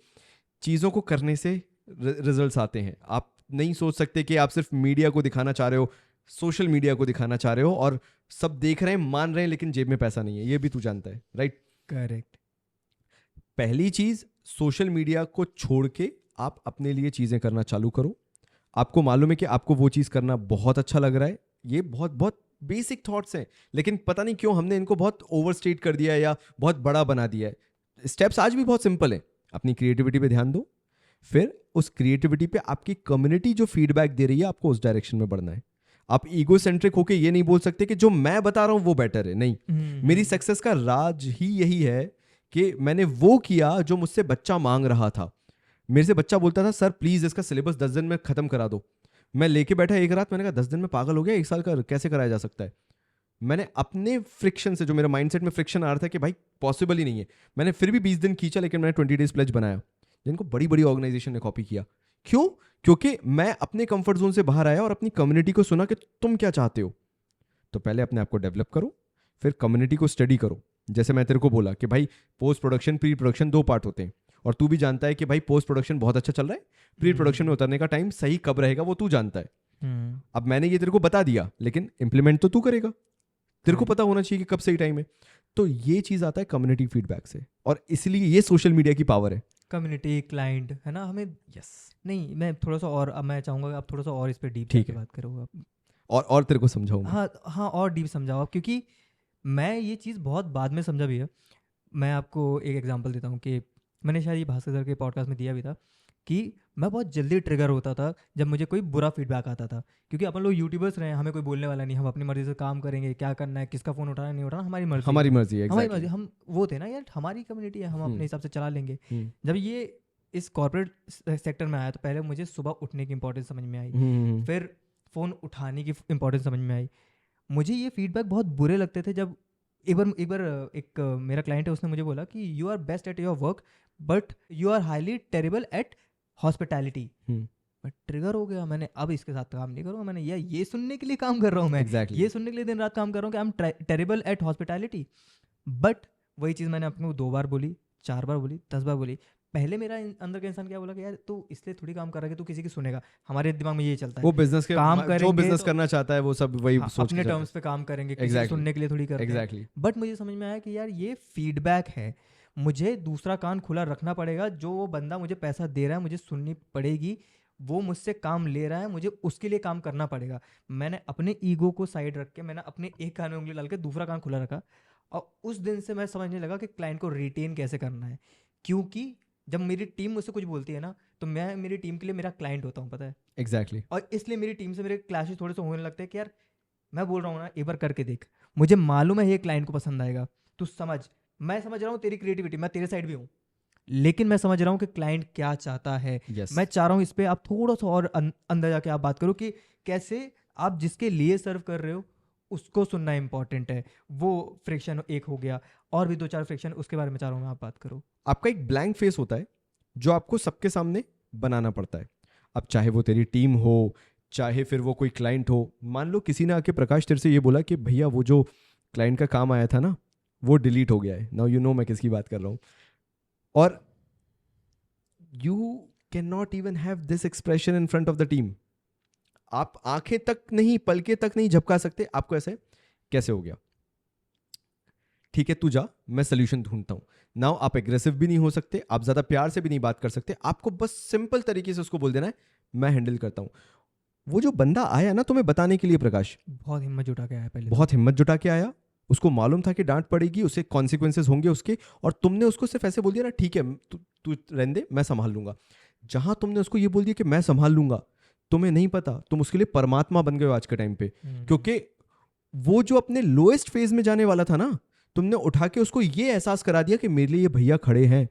चीज़ों को करने से रिजल्ट्स आते हैं। आप नहीं सोच सकते कि आप सिर्फ मीडिया को दिखाना चाह रहे हो, सोशल मीडिया को दिखाना चाह रहे हो, और सब देख रहे हैं, मान रहे हैं, लेकिन जेब में पैसा नहीं है, ये भी तू जानता है, राइट? करेक्ट। पहली चीज, सोशल मीडिया को छोड़ के आप अपने लिए चीजें करना चालू करो। आपको मालूम है कि आपको वो चीज करना बहुत अच्छा लग रहा है। ये बहुत बहुत बेसिक थॉट्स हैं, लेकिन पता नहीं क्यों हमने इनको बहुत ओवरस्टेट कर दिया है या बहुत बड़ा बना दिया है। स्टेप्स आज भी बहुत सिंपल है। अपनी क्रिएटिविटी पे ध्यान दो, फिर उस क्रिएटिविटी पे आपकी कम्युनिटी जो फीडबैक दे रही है, आपको उस डायरेक्शन में बढ़ना है। आप ईगो सेंट्रिक होके ये नहीं बोल सकते कि जो मैं बता रहा हूं वो बेटर है। नहीं, मेरी सक्सेस का राज ही यही है कि मैंने वो किया जो मुझसे बच्चा मांग रहा था। मेरे से बच्चा बोलता था, सर प्लीज इसका सिलेबस 10 दिन में खत्म करा दो। मैं लेके बैठा एक रात, मैंने कहा 10 दिन में पागल हो गया, 1 साल का कैसे कराया जा सकता है? मैंने अपने फ्रिक्शन से, जो मेरा माइंडसेट में फ्रिक्शन आ रहा था कि भाई पॉसिबल ही नहीं है, मैंने फिर भी 20 दिन खींचा, लेकिन मैंने 20 डेज प्लेज बनाया, जिनको बड़ी बड़ी ऑर्गेनाइजेशन ने कॉपी किया। क्यों? क्योंकि मैं अपने कंफर्ट जोन से बाहर आया और अपनी कम्युनिटी को सुना कि तुम क्या चाहते हो। तो पहले अपने आप को डेवलप करो, फिर कम्युनिटी को स्टडी करो। जैसे मैं तेरे को बोला कि भाई post production pre production 2 part होते हैं, और तू भी जानता है कि भाई पोस्ट प्रोडक्शन बहुत अच्छा चल रहा है, प्री प्रोडक्शन में उतरने का टाइम सही कब रहेगा वो तू जानता है। अब मैंने ये तेरे को बता दिया, लेकिन इंप्लीमेंट तो तू करेगा। तेरे को पता होना चाहिए कि कब सही टाइम है। तो ये चीज आता है कम्युनिटी फीडबैक से, और इसलिए ये सोशल मीडिया की पावर है। कम्युनिटी, क्लाइंट, है ना हमें। यस। नहीं, मैं थोड़ा सा और, अब मैं चाहूँगा कि आप थोड़ा सा और इस पर डीप ठीक है, बात करो आप। और तेरे को समझाऊंगा। हाँ हाँ, और डीप समझाओ आप, क्योंकि मैं ये चीज़ बहुत बाद में समझा भी है। मैं आपको एक एग्जांपल देता हूँ कि मैंने शायद ये भास्कर सर के पॉडकास्ट में दिया भी था कि मैं बहुत जल्दी ट्रिगर होता था जब मुझे कोई बुरा फीडबैक आता था, क्योंकि अपन लोग यूट्यूबर्स रहे हैं, हमें कोई बोलने वाला नहीं, हम अपनी मर्जी से काम करेंगे, क्या करना है, किसका फ़ोन उठाना नहीं उठाना हमारी मर्जी, हमारी मर्जी है, हमारी मर्जी। हम वो थे ना यार, हमारी कम्युनिटी है, हम अपने हिसाब से चला लेंगे। जब ये इस कॉर्पोरेट सेक्टर में आया तो पहले मुझे सुबह उठने की इंपॉर्टेंस समझ में आई, फिर फ़ोन उठाने की इंपॉर्टेंस समझ में आई। मुझे ये फीडबैक बहुत बुरे लगते थे जब एक बार एक मेरा क्लाइंट है, उसने मुझे बोला कि you are best at your work but you are highly terrible at hospitality. मैं ट्रिगर हो गया, मैंने अब इसके साथ काम नहीं करूँगा। मैंने ये सुनने के लिए काम कर रहा हूँ मैं, Exactly. ये सुनने के लिए दिन रात काम कर रहा हूँ कि I am terrible at hospitality. But वही चीज़ मैंने अपने को 2 बार बोली, 4 बार बोली, 10 बार बोली, पहले मेरा अंदर का इंसान क्या बोला कि यार तू इसलिए थोड़ी काम कर रहा है कि तू किसी की सुनेगा। हमारे दिमाग में ये चलता है वो बिजनेस के काम जो करेंगे बिजनेस तो करना चाहता है वो सब वही हाँ, सोच अपने के टर्म्स पे काम करेंगे, किसी की Exactly. सुनने के लिए थोड़ी करते हैं। एग्जैक्टली बट मुझे समझ में आया कि यार ये फीडबैक है, मुझे दूसरा कान खुला रखना पड़ेगा। जो वो बंदा मुझे पैसा दे रहा है मुझे सुननी पड़ेगी, वो मुझसे काम ले रहा है मुझे उसके लिए काम करना पड़ेगा। मैंने अपने ईगो को साइड रख के मैंने अपने एक कान में उंगली डाल के दूसरा कान खुला रखा, और उस दिन से मैं समझने लगा कि क्लाइंट को रिटेन कैसे करना है। क्योंकि जब मेरी टीम मुझसे कुछ बोलती है ना, तो मैं मेरी टीम के लिए मेरा क्लाइंट होता हूँ, पता है। एग्जैक्टली और इसलिए मेरी टीम से मेरे क्लैशेस थोड़े से होने लगते हैं कि यार मैं बोल रहा हूँ ना, एक बार करके देख, मुझे मालूम है ये क्लाइंट को पसंद आएगा, तू समझ। मैं समझ रहा हूँ तेरी क्रिएटिविटी, मैं तेरे साइड भी हूँ, लेकिन मैं समझ रहा हूँ कि क्लाइंट क्या चाहता है। यस मैं चाह रहा हूँ इस पर आप थोड़ा सा और अंदर जाके आप बात करो कि कैसे आप जिसके लिए सर्व कर रहे हो उसको सुनना इंपॉर्टेंट है। वो फ्रिक्शन एक हो गया, और भी 2-4 फ्रिक्शन, उसके बारे में चाह रहा हूँ मैं आप बात करो। आपका एक ब्लैंक फेस होता है जो आपको सबके सामने बनाना पड़ता है। अब चाहे वो तेरी टीम हो, चाहे फिर वो कोई क्लाइंट हो। मान लो किसी ने आके प्रकाश तेरे से ये बोला कि भैया वो जो क्लाइंट का काम आया था ना वो डिलीट हो गया है। नाउ यू नो मैं किसकी बात कर रहा हूँ। और you can not even have this expression in front of the team. आप आंखें तक नहीं, पलके तक नहीं झपका सकते। आपको ऐसे कैसे हो गया? ठीक है तू जा, मैं सोल्यूशन ढूंढता हूं। नाउ आप एग्रेसिव भी नहीं हो सकते, आप ज्यादा प्यार से भी नहीं बात कर सकते। आपको बस सिंपल तरीके से उसको बोल देना है मैं हैंडल करता हूं। वो जो बंदा आया ना तुम्हें बताने के लिए प्रकाश, बहुत हिम्मत जुटा के आया पहले, बहुत हिम्मत जुटा के आया। उसको मालूम था कि डांट पड़ेगी, उसे कॉन्सिक्वेंसेज होंगे उसके, और तुमने उसको सिर्फ ऐसे बोल दिया ना ठीक है तू तू रहने दे मैं संभाल लूंगा। जहां तुमने उसको ये बोल दिया कि मैं संभाल लूंगा, तुम्हें नहीं पता तुम उसके लिए परमात्मा बन गए हो आज के टाइम पे। क्योंकि वो जो अपने लोएस्ट फेज में जाने वाला था ना, तुमने उठा के उसको ये एहसास करा दिया कि मेरे लिए ये भैया खड़े हैं।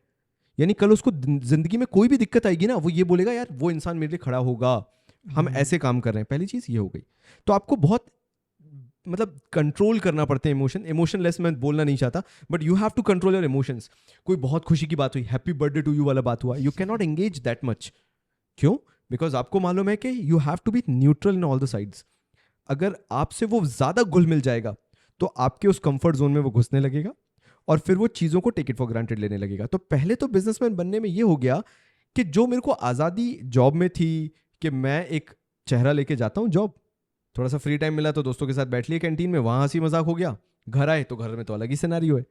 यानी कल उसको जिंदगी में कोई भी दिक्कत आएगी ना, वो ये बोलेगा यार वो इंसान मेरे लिए खड़ा होगा, हम ऐसे काम कर रहे हैं। पहली चीज ये हो गई। तो आपको बहुत मतलब कंट्रोल करना पड़ते हैं इमोशन। इमोशनलेस मैं बोलना नहीं चाहता, but you have to control your emotions. कोई बहुत खुशी की बात हुई, हैप्पी बर्थडे टू यू वाला बात हुआ, you can not engage that much. क्यों? बिकॉज आपको मालूम है कि you have to be neutral in all the sides. अगर आपसे वो ज्यादा घुल मिल जाएगा तो आपके उस कंफर्ट जोन में वो घुसने लगेगा, और फिर वो चीज़ों को टेक इट फॉर ग्रांटेड लेने लगेगा। तो पहले तो बिजनेसमैन बनने में ये हो गया कि जो मेरे को आज़ादी जॉब में थी कि मैं एक चेहरा लेके जाता हूँ जॉब, थोड़ा सा फ्री टाइम मिला तो दोस्तों के साथ बैठ लिए कैंटीन में, वहाँ हंसी मजाक हो गया। घर आए तो घर में तो अलग ही सिनेरियो है।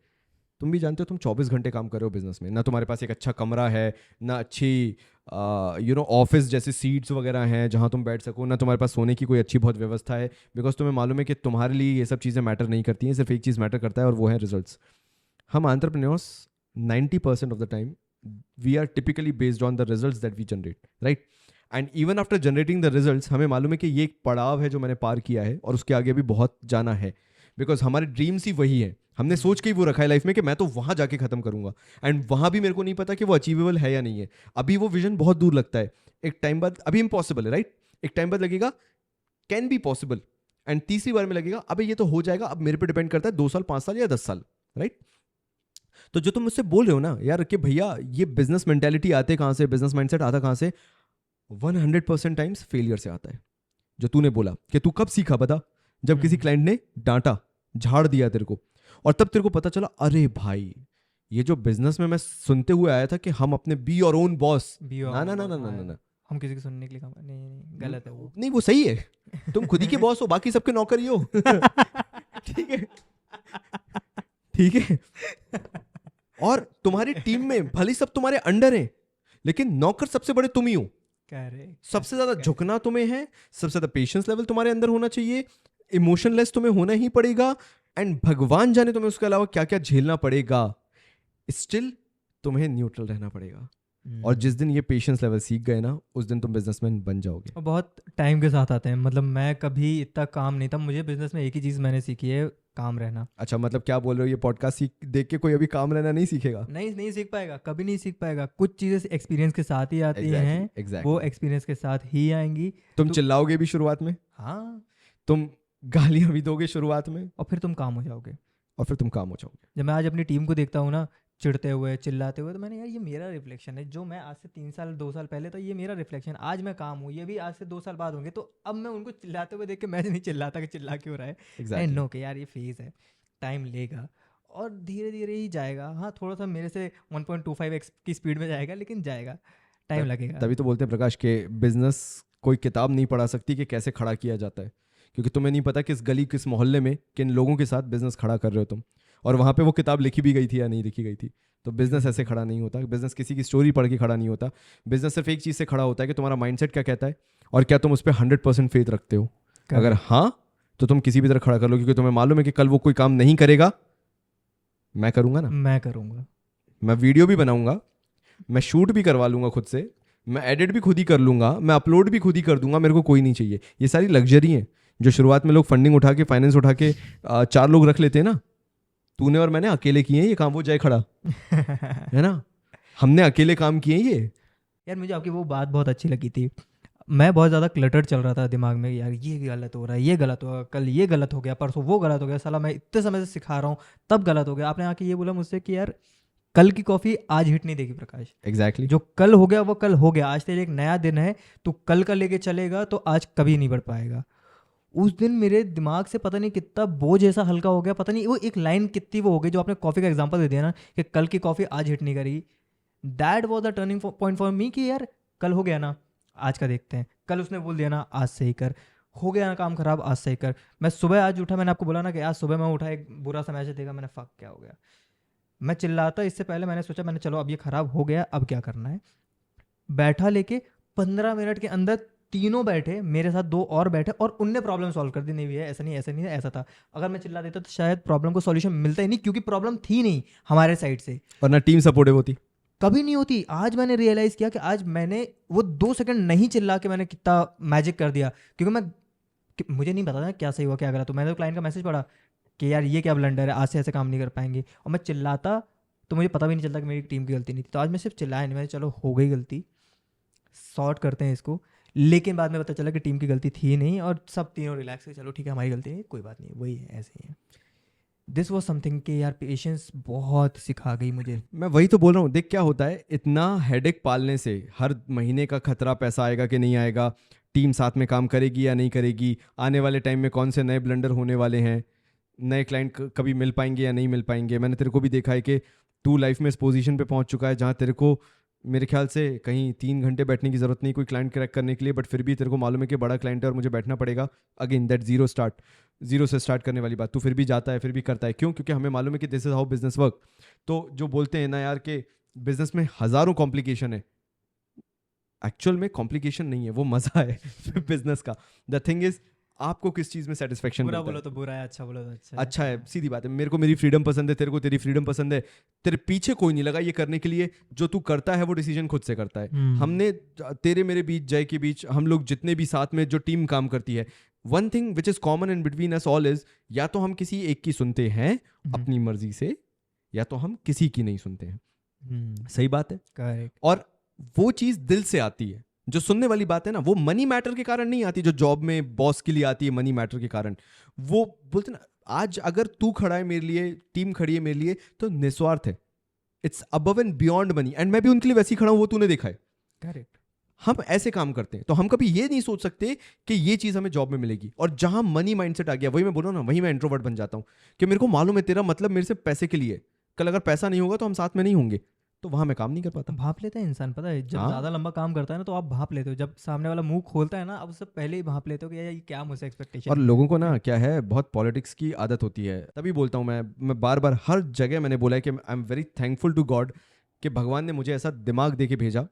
तुम भी जानते हो तुम 24 घंटे काम कर रहे हो बिजनेस में, ना तुम्हारे पास एक अच्छा कमरा है, ना अच्छी ऑफिस जैसे सीट्स वगैरह हैं जहाँ तुम बैठ सको, ना तुम्हारे पास सोने की कोई अच्छी बहुत व्यवस्था है। बिकॉज तुम्हें मालूम है कि तुम्हारे लिए ये सब चीज़ें मैटर नहीं करती हैं, सिर्फ एक चीज़ मैटर करता है और वो है रिजल्ट्स। हम entrepreneurs 90% of the time we are typically based on the results that we generate, right? And even after generating the results हमें मालूम है कि ये एक पड़ाव है जो मैंने पार किया है और उसके आगे भी बहुत जाना है। बिकॉज हमारे ड्रीम्स ही वही है, हमने सोच के ही वो रखा है लाइफ में कि मैं तो वहाँ जाके खत्म करूंगा। एंड वहाँ भी मेरे को नहीं पता कि वो अचीवेबल है या नहीं है। अभी वो विजन बहुत दूर लगता है, एक टाइम बाद अभी इम्पॉसिबल है, राइट? एक टाइम बाद लगेगा कैन बी पॉसिबल, एंड तीसरी बार में लगेगा अबे ये तो हो जाएगा, अब मेरे पे डिपेंड करता है 2 साल 5 साल या 10 साल, राइट? तो जो तुम मुझसे बोल रहे हो ना यार कि भैया ये बिजनेस मेंटेलिटी आते कहाँ से, बिजनेस माइंडसेट आता कहाँ से, 100% टाइम्स फेलियर से आता है। जो तूने बोला कि तू कब सीखा बता, जब किसी क्लाइंट ने डांटा, झाड़ दिया तेरे को, और तब तेरे को पता चला अरे भाई ये जो बिजनेस में मैं सुनते हुए आया था कि हम अपने बी और ओन बॉस, ना ना ना ना ना ना, हम किसी को सुनने के लिए काम नहीं, गलत है वो। नहीं वो सही है, तुम खुद ही के बॉस हो, बाकी सबके नौकर ही हो। ठीक है, ठीक है। और तुम्हारी टीम में भले सब तुम्हारे अंडर हैं, लेकिन नौकर सबसे बड़े तुम ही हो। सबसे ज्यादा झुकना तुम्हें है, सबसे ज्यादा पेशेंस लेवल तुम्हारे अंदर होना चाहिए, इमोशनलेस तुम्हें होना ही पड़ेगा, एंड भगवान जाने तुम्हें उसके अलावा क्या क्या झेलना पड़ेगा, स्टिल तुम्हें न्यूट्रल रहना पड़ेगा। और जिस दिन ये पेशेंस लेवल सीख गए ना, उस दिन तुम बिजनेसमैन बन जाओगे। और बहुत टाइम के साथ आते हैं, मतलब मैं कभी इतना काम नहीं था, मुझे बिजनेस में एक ही चीज़ मैंने सीखी है, काम रहना। अच्छा मतलब क्या बोल रहे हो, ये पॉडकास्ट देख के कोई अभी काम रहना नहीं सीखेगा? नहीं सीख पाएगा, कभी नहीं सीख पाएगा। कुछ चीज़ें एक्सपीरियंस के साथ ही आती हैं, exactly. वो एक्सपीरियंस के साथ ही आएंगी। तुम चिल्लाओगे भी शुरुआत में, हाँ, तुम गालियां भी दोगे शुरुआत में, और फिर तुम काम हो जाओगे। जब मैं आज अपनी टीम को देखता हूँ ना चिढ़ते हुए चिल्लाते हुए, तो मैंने यार ये मेरा रिफ्लेक्शन है, जो मैं आज से 3 साल 2 साल पहले था, ये मेरा रिफ्लेक्शन। आज मैं काम हूँ, ये भी आज से 2 साल बाद होंगे। तो अब मैं उनको चिल्लाते हुए देख के मैं नहीं चिल्लाता कि चिल्ला क्यों रहा है। आई नो कि यार ये फेज़ है, टाइम लेगा। और धीरे धीरे ही जाएगा। हाँ, थोड़ा सा मेरे से 1.25x की स्पीड में जाएगा, लेकिन जाएगा, टाइम लगेगा। तभी तो बोलते हैं प्रकाश के बिजनेस कोई किताब नहीं पढ़ा सकती कि कैसे खड़ा किया जाता है, क्योंकि तुम्हें नहीं पता किस गली किस मोहल्ले में किन लोगों के साथ बिजनेस खड़ा कर रहे हो तुम, और वहाँ पे वो किताब लिखी भी गई थी या नहीं लिखी गई थी। तो बिजनेस ऐसे खड़ा नहीं होता, बिजनेस किसी की स्टोरी पढ़ के खड़ा नहीं होता। बिजनेस सिर्फ एक चीज़ से खड़ा होता है कि तुम्हारा माइंडसेट क्या कहता है और क्या तुम उस पर 100% फेथ रखते हो। अगर हाँ तो तुम किसी भी तरह खड़ा कर लो, क्योंकि तुम्हें मालूम है कि कल वो कोई काम नहीं करेगा, मैं करूँगा ना, मैं करूँगा, मैं वीडियो भी बनाऊंगा, मैं शूट भी करवा लूंगा खुद से, मैं एडिट भी खुद ही कर लूंगा, मैं अपलोड भी खुद ही कर दूंगा, मेरे को कोई नहीं चाहिए। ये सारी लग्जरी है जो शुरुआत में लोग फंडिंग उठा के फाइनेंस उठा के 4 लोग रख लेते हैं ना। तूने और मैंने अकेले किए हैं ये काम, वो जय खड़ा है ना, हमने अकेले काम किए हैं ये। यार मुझे आपकी वो बात बहुत अच्छी लगी थी। मैं बहुत ज़्यादा क्लटर्ड चल रहा था दिमाग में, यार ये गलत हो रहा है, ये गलत हो गया, कल ये गलत हो गया, परसों वो गलत हो गया, साला मैं इतने समय से सिखा रहा हूँ तब गलत हो गया। आपने आके ये बोला मुझसे कि यार कल की कॉफ़ी आज हिट नहीं देगी प्रकाश, एग्जैक्टली जो कल हो गया वो कल हो गया, आज तेरे एक नया दिन है, तो कल का लेके चलेगा तो आज कभी नहीं बढ़ पाएगा। उस दिन मेरे दिमाग से पता नहीं कितना बोझ ऐसा हल्का हो गया, पता नहीं वो एक लाइन कितनी वो हो गई, जो आपने कॉफ़ी का एग्जांपल दे दिया ना कि कल की कॉफ़ी आज हिट नहीं करेगी। That was the turning point for me कि यार कल हो गया ना, आज का देखते हैं, कल उसने बोल दिया ना आज से ही कर, हो गया ना काम खराब, आज से ही कर। मैं सुबह आज उठा, मैंने आपको बोला ना कि आज सुबह मैं उठा, एक बुरा सा मैसेज देखा, मैंने फक क्या हो गया, मैं चिल्लाता इससे पहले मैंने सोचा, मैंने चलो अब ये खराब हो गया, अब क्या करना है। बैठा लेके 15 मिनट के अंदर तीनों बैठे मेरे साथ, 2 और बैठे और उनने प्रॉब्लम सॉल्व कर दी। नहीं भैया ऐसा नहीं, ऐसा नहीं, ऐसा था। अगर मैं चिल्ला देता तो शायद प्रॉब्लम को सॉल्यूशन मिलता ही नहीं, क्योंकि प्रॉब्लम थी नहीं हमारे साइड से, और ना टीम सपोर्टिव होती, कभी नहीं होती। आज मैंने रियलाइज़ किया कि आज मैंने वो 2 सेकंड नहीं चिल्ला के मैंने कितना मैजिक कर दिया, क्योंकि मुझे नहीं पता था क्या सही हुआ क्या गलत। तो मैंने तो क्लाइंट का मैसेज पढ़ा कि यार ये क्या ब्लंडर है, आज से ऐसे काम नहीं कर पाएंगे, और मैं चिल्लाता तो मुझे पता भी नहीं चलता कि मेरी टीम की गलती नहीं थी। तो आज मैं सिर्फ चिल्लाया नहीं, मैंने चलो हो गई गलती, सॉर्ट करते हैं इसको। लेकिन बाद में पता चला कि टीम की गलती थी नहीं, और सब तीनों रिलैक्स है, चलो ठीक है हमारी गलती नहीं, कोई बात नहीं, वही है, ऐसे ही है। दिस वॉज समथिंग कि यार पेशेंस बहुत सिखा गई मुझे। मैं वही तो बोल रहा हूँ। देख क्या होता है, इतना हेडेक पालने से हर महीने का खतरा, पैसा आएगा कि नहीं आएगा, टीम साथ में काम करेगी या नहीं करेगी, आने वाले टाइम में कौन से नए ब्लंडर होने वाले हैं, नए क्लाइंट कभी मिल पाएंगे या नहीं मिल पाएंगे। मैंने तेरे को भी देखा है कि तू लाइफ में इस पोजीशन पे पहुंच चुका है जहां तेरे को मेरे ख्याल से कहीं 3 घंटे बैठने की ज़रूरत नहीं कोई क्लाइंट क्रैक करने के लिए, बट फिर भी तेरे को मालूम है कि बड़ा क्लाइंट है और मुझे बैठना पड़ेगा। अगेन दैट जीरो से स्टार्ट करने वाली बात, तू फिर भी जाता है, फिर भी करता है। क्यों? क्योंकि हमें मालूम है कि this is how business work. तो जो बोलते हैं ना यार कि बिजनेस में हज़ारों कॉम्प्लिकेशन है, एक्चुअल में कॉम्प्लिकेशन नहीं है, वो मज़ा है बिजनेस का। द थिंग इज आपको किस चीज़ में सेटिस्फेक्शन बुरा मिलता बोलो है। तो बुरा है, अच्छा बोलो तो अच्छा अच्छा है, सीधी बात है। मेरे को मेरी फ्रीडम पसंद है, तेरे को तेरी फ्रीडम पसंद है, तेरे पीछे कोई नहीं लगा ये करने के लिए। जो तू करता है वो डिसीजन खुद से करता है। हमने तेरे मेरे बीच, जय के बीच, हम लोग जितने भी साथ में जो टीम काम करती है, one thing which is common in between us all is, या तो हम किसी एक की सुनते हैं अपनी मर्जी से, या तो हम किसी की नहीं सुनते हैं। सही बात है, करेक्ट। और वो चीज दिल से आती है। जो सुनने वाली बात है ना, वो मनी मैटर के कारण नहीं आती, जो जॉब में बॉस के लिए आती है मनी मैटर के कारण। वो बोलते ना, आज अगर तू खड़ा है मेरे लिए, टीम खड़ी है मेरे लिए, तो निस्वार्थ है, it's above and beyond money. And मैं भी उनके लिए वैसे ही खड़ा हूं, वो तूने देखा है। करेक्ट। हम ऐसे काम करते हैं, तो हम कभी ये नहीं सोच सकते कि ये चीज हमें जॉब में मिलेगी। और जहां मनी माइंडसेट आ गया, वही मैं बोल रहा हूं ना, वही मैं इंट्रोवर्ट बन जाता हूं कि मेरे को मालूम है तेरा मतलब मेरे से पैसे के लिए, कल अगर पैसा नहीं होगा तो हम साथ में नहीं होंगे, तो वहां मैं काम नहीं कर पाता। भाप लेता है इंसान, पता है जब हाँ। ज़्यादा लंबा काम करता है ना तो आप भाप लेते हो, जब सामने वाला मुंह खोलता है ना अब उससे पहले ही भाप लेते हो कि यार ये क्या मुझसे एक्सपेक्टेशन। और लोगों को ना क्या है, बहुत पॉलिटिक्स की आदत होती है। तभी बोलता हूँ मैं बार बार हर जगह मैंने बोला है कि I am very thankful to God कि भगवान ने मुझे ऐसा दिमाग दे के भेजा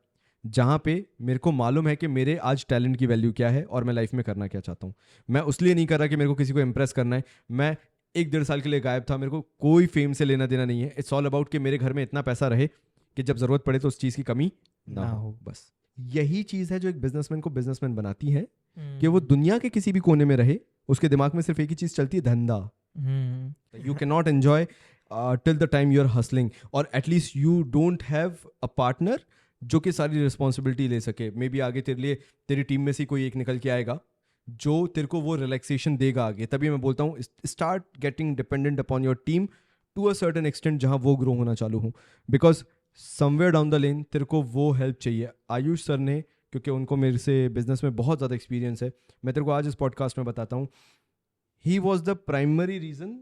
जहाँ पे मेरे को मालूम है कि मेरे आज टैलेंट की वैल्यू क्या है और मैं लाइफ में करना क्या चाहता हूँ। मैं उस लिए नहीं कर रहा कि मेरे को किसी को इम्प्रेस करना है। मैं 1-1.5 साल के लिए गायब था, मेरे को कोई फेम से लेना देना नहीं है। इट्स ऑल अबाउट कि मेरे घर में इतना पैसा रहे कि जब ज़रूरत पड़े तो उस चीज़ की कमी ना हो। बस यही चीज़ है जो एक बिजनेसमैन को बिजनेसमैन बनाती है, कि वो दुनिया के किसी भी कोने में रहे, उसके दिमाग में सिर्फ एक ही चीज़ चलती है, धंधा। You can not enjoy till the time you are hustling, और at least you don't have a partner जो कि सारी रिस्पॉन्सिबिलिटी ले सके। मे बी आगे तेरे लिए तेरी टीम में से कोई एक निकल के आएगा जो तेरे को वो रिलैक्सेशन देगा आगे। तभी मैं बोलता हूँ start getting dependent upon your team to a certain extent, जहाँ वो ग्रो होना चालू हो, because somewhere down the lane तेरे को वो हेल्प चाहिए। आयुष सर ने, क्योंकि उनको मेरे से बिजनेस में बहुत ज़्यादा एक्सपीरियंस है, मैं तेरे को आज इस पॉडकास्ट में बताता हूँ, ही was the primary reason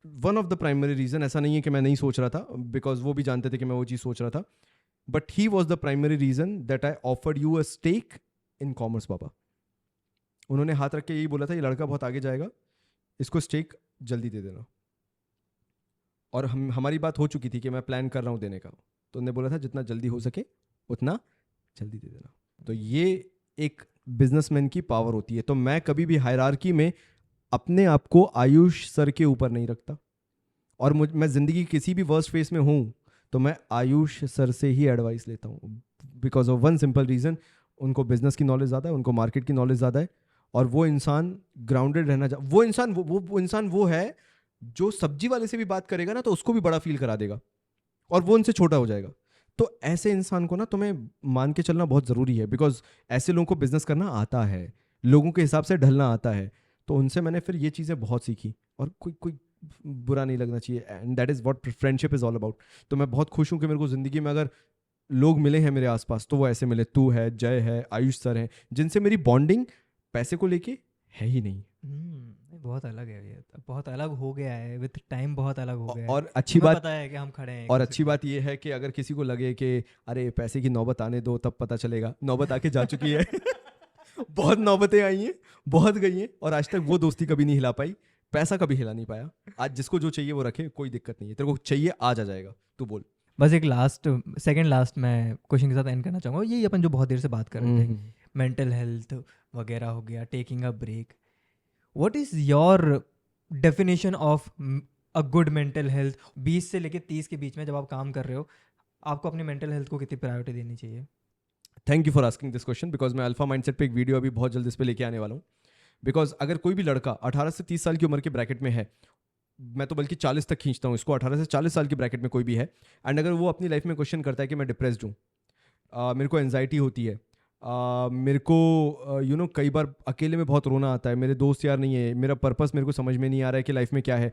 one of the primary reason, ऐसा नहीं है कि मैं नहीं सोच रहा था, बिकॉज वो भी जानते थे कि मैं वो चीज़ सोच रहा था, but he was the primary reason that I offered you a stake in commerce पापा. उन्होंने हाथ रख के यही बोला था, ये लड़का बहुत आगे जाएगा, इसको स्टेक जल्दी दे देना. और हमारी बात हो चुकी थी कि मैं प्लान कर रहा हूँ देने का, तो उन्होंने बोला था जितना जल्दी हो सके उतना जल्दी दे देना. तो ये एक बिजनेसमैन की पावर होती है. तो मैं कभी भी हायरार्की में अपने आप को आयुष सर के ऊपर नहीं रखता, और मैं ज़िंदगी किसी भी वर्स्ट फेस में हूँ तो मैं आयुष सर से ही एडवाइस लेता हूँ, because of one simple reason, उनको बिजनेस की नॉलेज ज़्यादा है, उनको मार्केट की नॉलेज ज़्यादा है, और वो इंसान ग्राउंडेड रहना वो इंसान वो इंसान वो है जो सब्जी वाले से भी बात करेगा ना तो उसको भी बड़ा फील करा देगा, और वो उनसे छोटा हो जाएगा. तो ऐसे इंसान को ना तुम्हें मान के चलना बहुत ज़रूरी है, बिकॉज ऐसे लोगों को बिजनेस करना आता है, लोगों के हिसाब से ढलना आता है. तो उनसे मैंने फिर ये चीज़ें बहुत सीखी, और कोई बुरा नहीं लगना चाहिए, and that is what friendship is all about. तो मैं बहुत खुश हूँ कि मेरे को ज़िंदगी में अगर लोग मिले हैं मेरे आसपास तो वो ऐसे मिले. तू है, जय है, आयुष सर हैं, जिनसे मेरी बॉन्डिंग पैसे को लेके है ही नहीं. बहुत अलग है ये, बहुत अलग हो गया है विद टाइम, बहुत अलग हो गया है. और अच्छी हमें बात पता है कि हम खड़े हैं और एक अच्छी बात ये है कि अगर किसी को लगे कि अरे पैसे की नौबत आने दो तब पता चलेगा, नौबत आके जा चुकी है. बहुत नौबतें आई हैं, बहुत गई हैं, और आज तक वो दोस्ती कभी नहीं हिला पाई, पैसा कभी हिला नहीं पाया. आज जिसको जो चाहिए वो रखे, कोई दिक्कत नहीं है, तेरे को चाहिए आज आ जाएगा, तू बोल. बस एक सेकंड लास्ट मैं क्वेश्चन के साथ एंड करना चाहूँगा. यही अपन जो बहुत देर से बात कर रहे थे, मेंटल हेल्थ वगैरह हो गया, taking a break. What is your definition of a good mental health? 20 से लेके 30 के बीच में जब आप काम कर रहे हो, आपको अपनी मेंटल हेल्थ को कितनी प्रायोरिटी देनी चाहिए? Thank you for asking this question, because मैं अल्फा माइंडसेट पे एक वीडियो अभी बहुत जल्द इस पे लेके आने वाला हूँ. बिकॉज अगर कोई भी लड़का 18 से 30 साल की उम्र के ब्रैकेट में है, मैं तो बल्कि 40 तक खींचता हूँ इसको, 18 से 40 साल के ब्रैकेट में कोई भी है, एंड अगर वो अपनी लाइफ में क्वेश्चन करता है कि मैं डिप्रेस्ड हूँ, मेरे को एनजाइटी होती है, मेरे को यू नो कई बार अकेले में बहुत रोना आता है, मेरे दोस्त यार नहीं है, मेरा पर्पस मेरे को समझ में नहीं आ रहा है कि लाइफ में क्या है.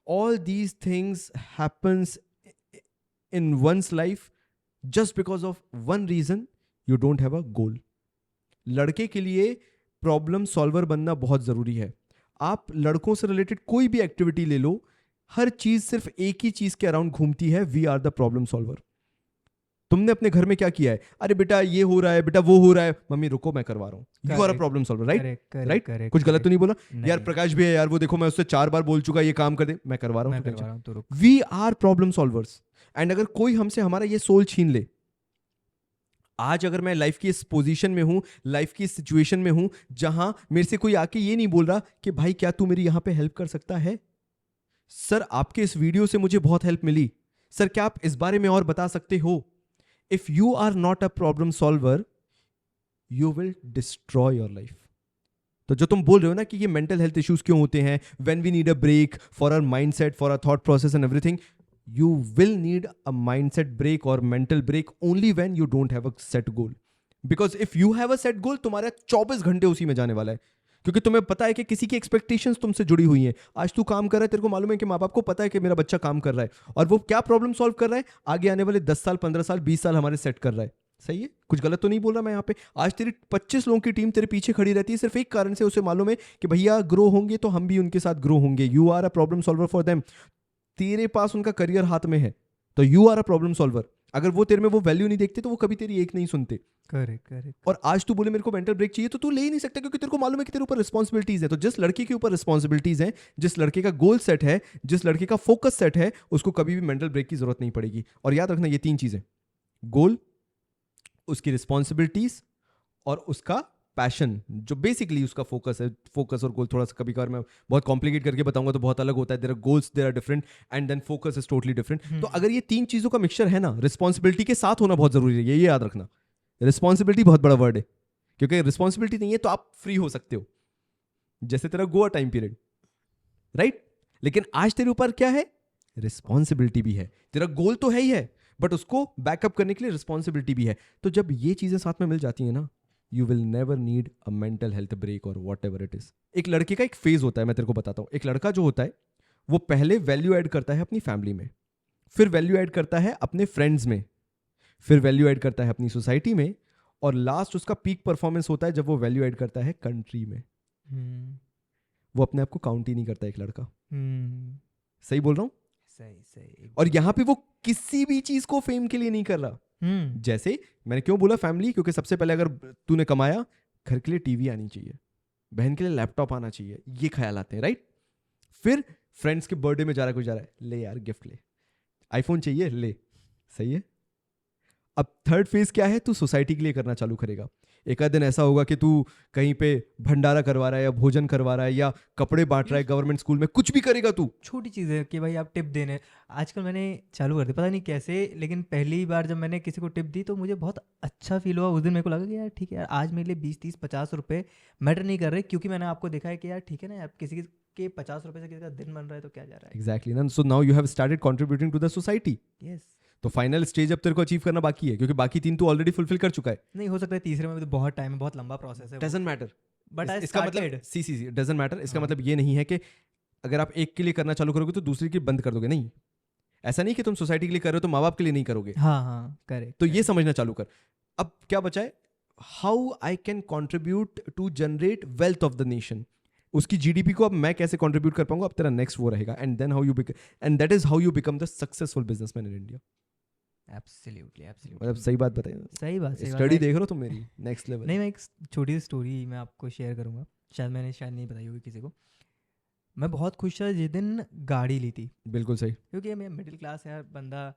All these things happens in ones life just because of one reason, you don't have a goal. लड़के के लिए प्रॉब्लम सॉल्वर बनना बहुत ज़रूरी है. आप लड़कों से रिलेटेड कोई भी एक्टिविटी ले लो, हर चीज़ सिर्फ एक ही चीज़ के अराउंड घूमती है, we are the problem solver. तुमने अपने घर में क्या किया है, अरे बेटा ये हो रहा है, बेटा वो हो रहा है, मम्मी रुको मैं करवा रहा हूँ, you are a problem solver. Right right, कुछ गलत तो नहीं बोला यार? प्रकाश भी है यार, वो देखो मैं उससे 4 बार बोल चुका, ये काम कर दे, मैं करवा रहा हूँ. We are problem solvers. And अगर कोई हमसे हमारा ये सोल छीन ले, आज अगर मैं लाइफ की इस पोजीशन में हूं, लाइफ की इस सिचुएशन में हूं जहां मेरे से कोई आके ये नहीं बोल रहा कि भाई क्या तू मेरी यहां पे हेल्प कर सकता है, सर आपके इस वीडियो से मुझे बहुत हेल्प मिली, सर क्या आप इस बारे में और बता सकते हो. If you are not a problem solver, you will destroy your life. तो जो तुम बोल रहे हो ना कि ये मेंटल हेल्थ इश्यूज क्यों होते हैं, when we need a break for our mindset, for our thought process and everything, you will need a mindset break or mental break only when you don't have a set goal. Because if you have a set goal, तुम्हारा 24 घंटे उसी में जाने वाला है, क्योंकि तुम्हें पता है कि किसी की एक्सपेक्टेशंस तुमसे जुड़ी हुई हैं. आज तू काम कर रहा है, तेरे को मालूम है कि माँ बाप को पता है कि मेरा बच्चा काम कर रहा है, और वो क्या प्रॉब्लम सॉल्व कर रहा है, आगे आने वाले 10 साल 15 साल 20 साल हमारे सेट कर रहा है. सही है, कुछ गलत तो नहीं बोल रहा मैं यहाँ पे. आज तेरी 25 लोगों की टीम तेरे पीछे खड़ी रहती है सिर्फ एक कारण से, उसे मालूम है कि भैया ग्रो होंगे तो हम भी उनके साथ ग्रो होंगे. You are a problem solver for them. तेरे पास उनका करियर हाथ में है, तो you are a problem solver. अगर वो तेरे में वो वैल्यू नहीं देखते तो वो कभी तेरी एक नहीं सुनते. करेक्ट. और आज तू बोले मेरे को मेंटल ब्रेक चाहिए, तो तू ले ही नहीं सकता, क्योंकि तेरे को मालूम है कि तेरे ऊपर रिस्पॉन्सिबिलिटीज है. तो जिस लड़के के ऊपर रिस्पॉन्सिबिलिटीज हैं, जिस लड़के का गोल सेट है, जिस लड़के का फोकस सेट है, उसको कभी भी मेंटल ब्रेक की जरूरत नहीं पड़ेगी. और याद रखना ये 3 चीजें, गोल, उसकी रिस्पॉन्सिबिलिटीज और उसका पैशन, जो बेसिकली उसका फोकस है. फोकस और गोल थोड़ा सा कभी कभार मैं बहुत कॉम्प्लिकेट करके बताऊंगा तो बहुत अलग होता है. There are goals, there are different, and then focus is totally different. तो अगर ये 3 चीजों का मिक्सचर है ना, रिस्पॉन्सिबिलिटी के साथ होना बहुत जरूरी है. ये याद रखना, रिस्पॉन्सिबिलिटी बहुत बड़ा वर्ड है, क्योंकि रिस्पॉन्सिबिलिटी नहीं है तो आप फ्री हो सकते हो, जैसे तेरा गोवा टाइम पीरियड, राइट. लेकिन आज तेरे ऊपर क्या है, रिस्पॉन्सिबिलिटी भी है. तेरा गोल तो है ही है, बट उसको बैकअप करने के लिए रिस्पॉन्सिबिलिटी भी है. तो जब ये चीजें साथ में मिल जाती है ना, you will never need a mental health break or whatever it is. एक लड़के का एक फेज होता है, मैं तेरे को बताता हूँ. एक लड़का जो होता है वो पहले वैल्यू ऐड करता है अपनी फैमिली में, फिर वैल्यू ऐड करता है अपने फ्रेंड्स में, फिर वैल्यू ऐड करता है अपनी सोसाइटी में, और लास्ट उसका पीक परफॉर्मेंस होता है जब वो वैल्यू ऐड करता है कंट्री में. वो अपने आप को काउंट ही नहीं करता एक लड़का. सही बोल रहा हूँ? सही सही और यहाँ पे वो किसी भी चीज को फेम के लिए नहीं कर रहा। जैसे मैंने क्यों बोला फैमिली, क्योंकि सबसे पहले अगर तूने कमाया, घर के लिए टीवी आनी चाहिए, बहन के लिए लैपटॉप आना चाहिए, ये ख्याल आते हैं, राइट? फिर फ्रेंड्स के बर्थडे में जा रहा है, कोई जा रहा है, ले यार गिफ्ट ले, आईफोन चाहिए, ले, सही है। अब थर्ड फेज क्या है? तू सोसाइटी के लिए करना चालू करेगा। एक आध दिन ऐसा होगा कि तू कहीं पे भंडारा करवा रहा है, या भोजन करवा रहा है, या कपड़े बांट रहा है गवर्नमेंट स्कूल में, कुछ भी करेगा तू। छोटी चीज़ है कि भाई आप टिप देने, आजकल मैंने चालू कर दी, पता नहीं कैसे, लेकिन पहली बार जब मैंने किसी को टिप दी तो मुझे बहुत अच्छा फील हुआ। उस दिन मेरे को लगा कि यार ठीक है यार, आज मेरे लिए 20-30-50 रुपए मैटर नहीं कर रहे, क्योंकि मैंने आपको देखा है कि यार ठीक है ना, आप किसी के 50 रुपए से किसी का दिन बन रहा है तो क्या जा रहा है। एग्जैक्टली ना। So now you have started contributing to the society. Yes. तो फाइनल स्टेज अब तेरे को अचीव करना बाकी है, क्योंकि बाकी 3 तू ऑलरेडी फुलफिल कर चुका है। नहीं हो सकता है तीसरे में भी तो बहुत टाइम है, बहुत लंबा प्रोसेस है। डजंट मैटर, बट आई इसका मतलब स्टार्टेड। C doesn't matter. इसका हाँ। मतलब ये नहीं है कि अगर आप एक के लिए करना चालू करोगे तो दूसरे की बंद कर दोगे, नहीं। ऐसा नहीं कि तुम सोसाइटी के लिए कर रहे हो तो माँ बाप के लिए नहीं करोगे। हाँ हाँ करेक्ट। तो ये समझना चालू कर। अब क्या बचा है? How I can contribute to generate wealth of the nation. उसकी जीडीपी को अब मैं कैसे कंट्रीब्यूट कर पाऊंगा, अब तेरा नेक्स्ट वो रहेगा। And then how you become, and that is how you become the successful businessman in India. Absolutely मतलब एब्सोल्युटली सही बात बताइए, सही बात सही बात। स्टडी मैं- देख रहे हो तुम मेरी नेक्स्ट लेवल। नहीं, मैं एक छोटी सी स्टोरी मैं आपको शेयर करूंगा, शायद नहीं बताई होगी किसी को। मैं बहुत खुश था जिस दिन गाड़ी ली थी, बिल्कुल सही। क्योंकि मैं मिडिल क्लास है बंदा,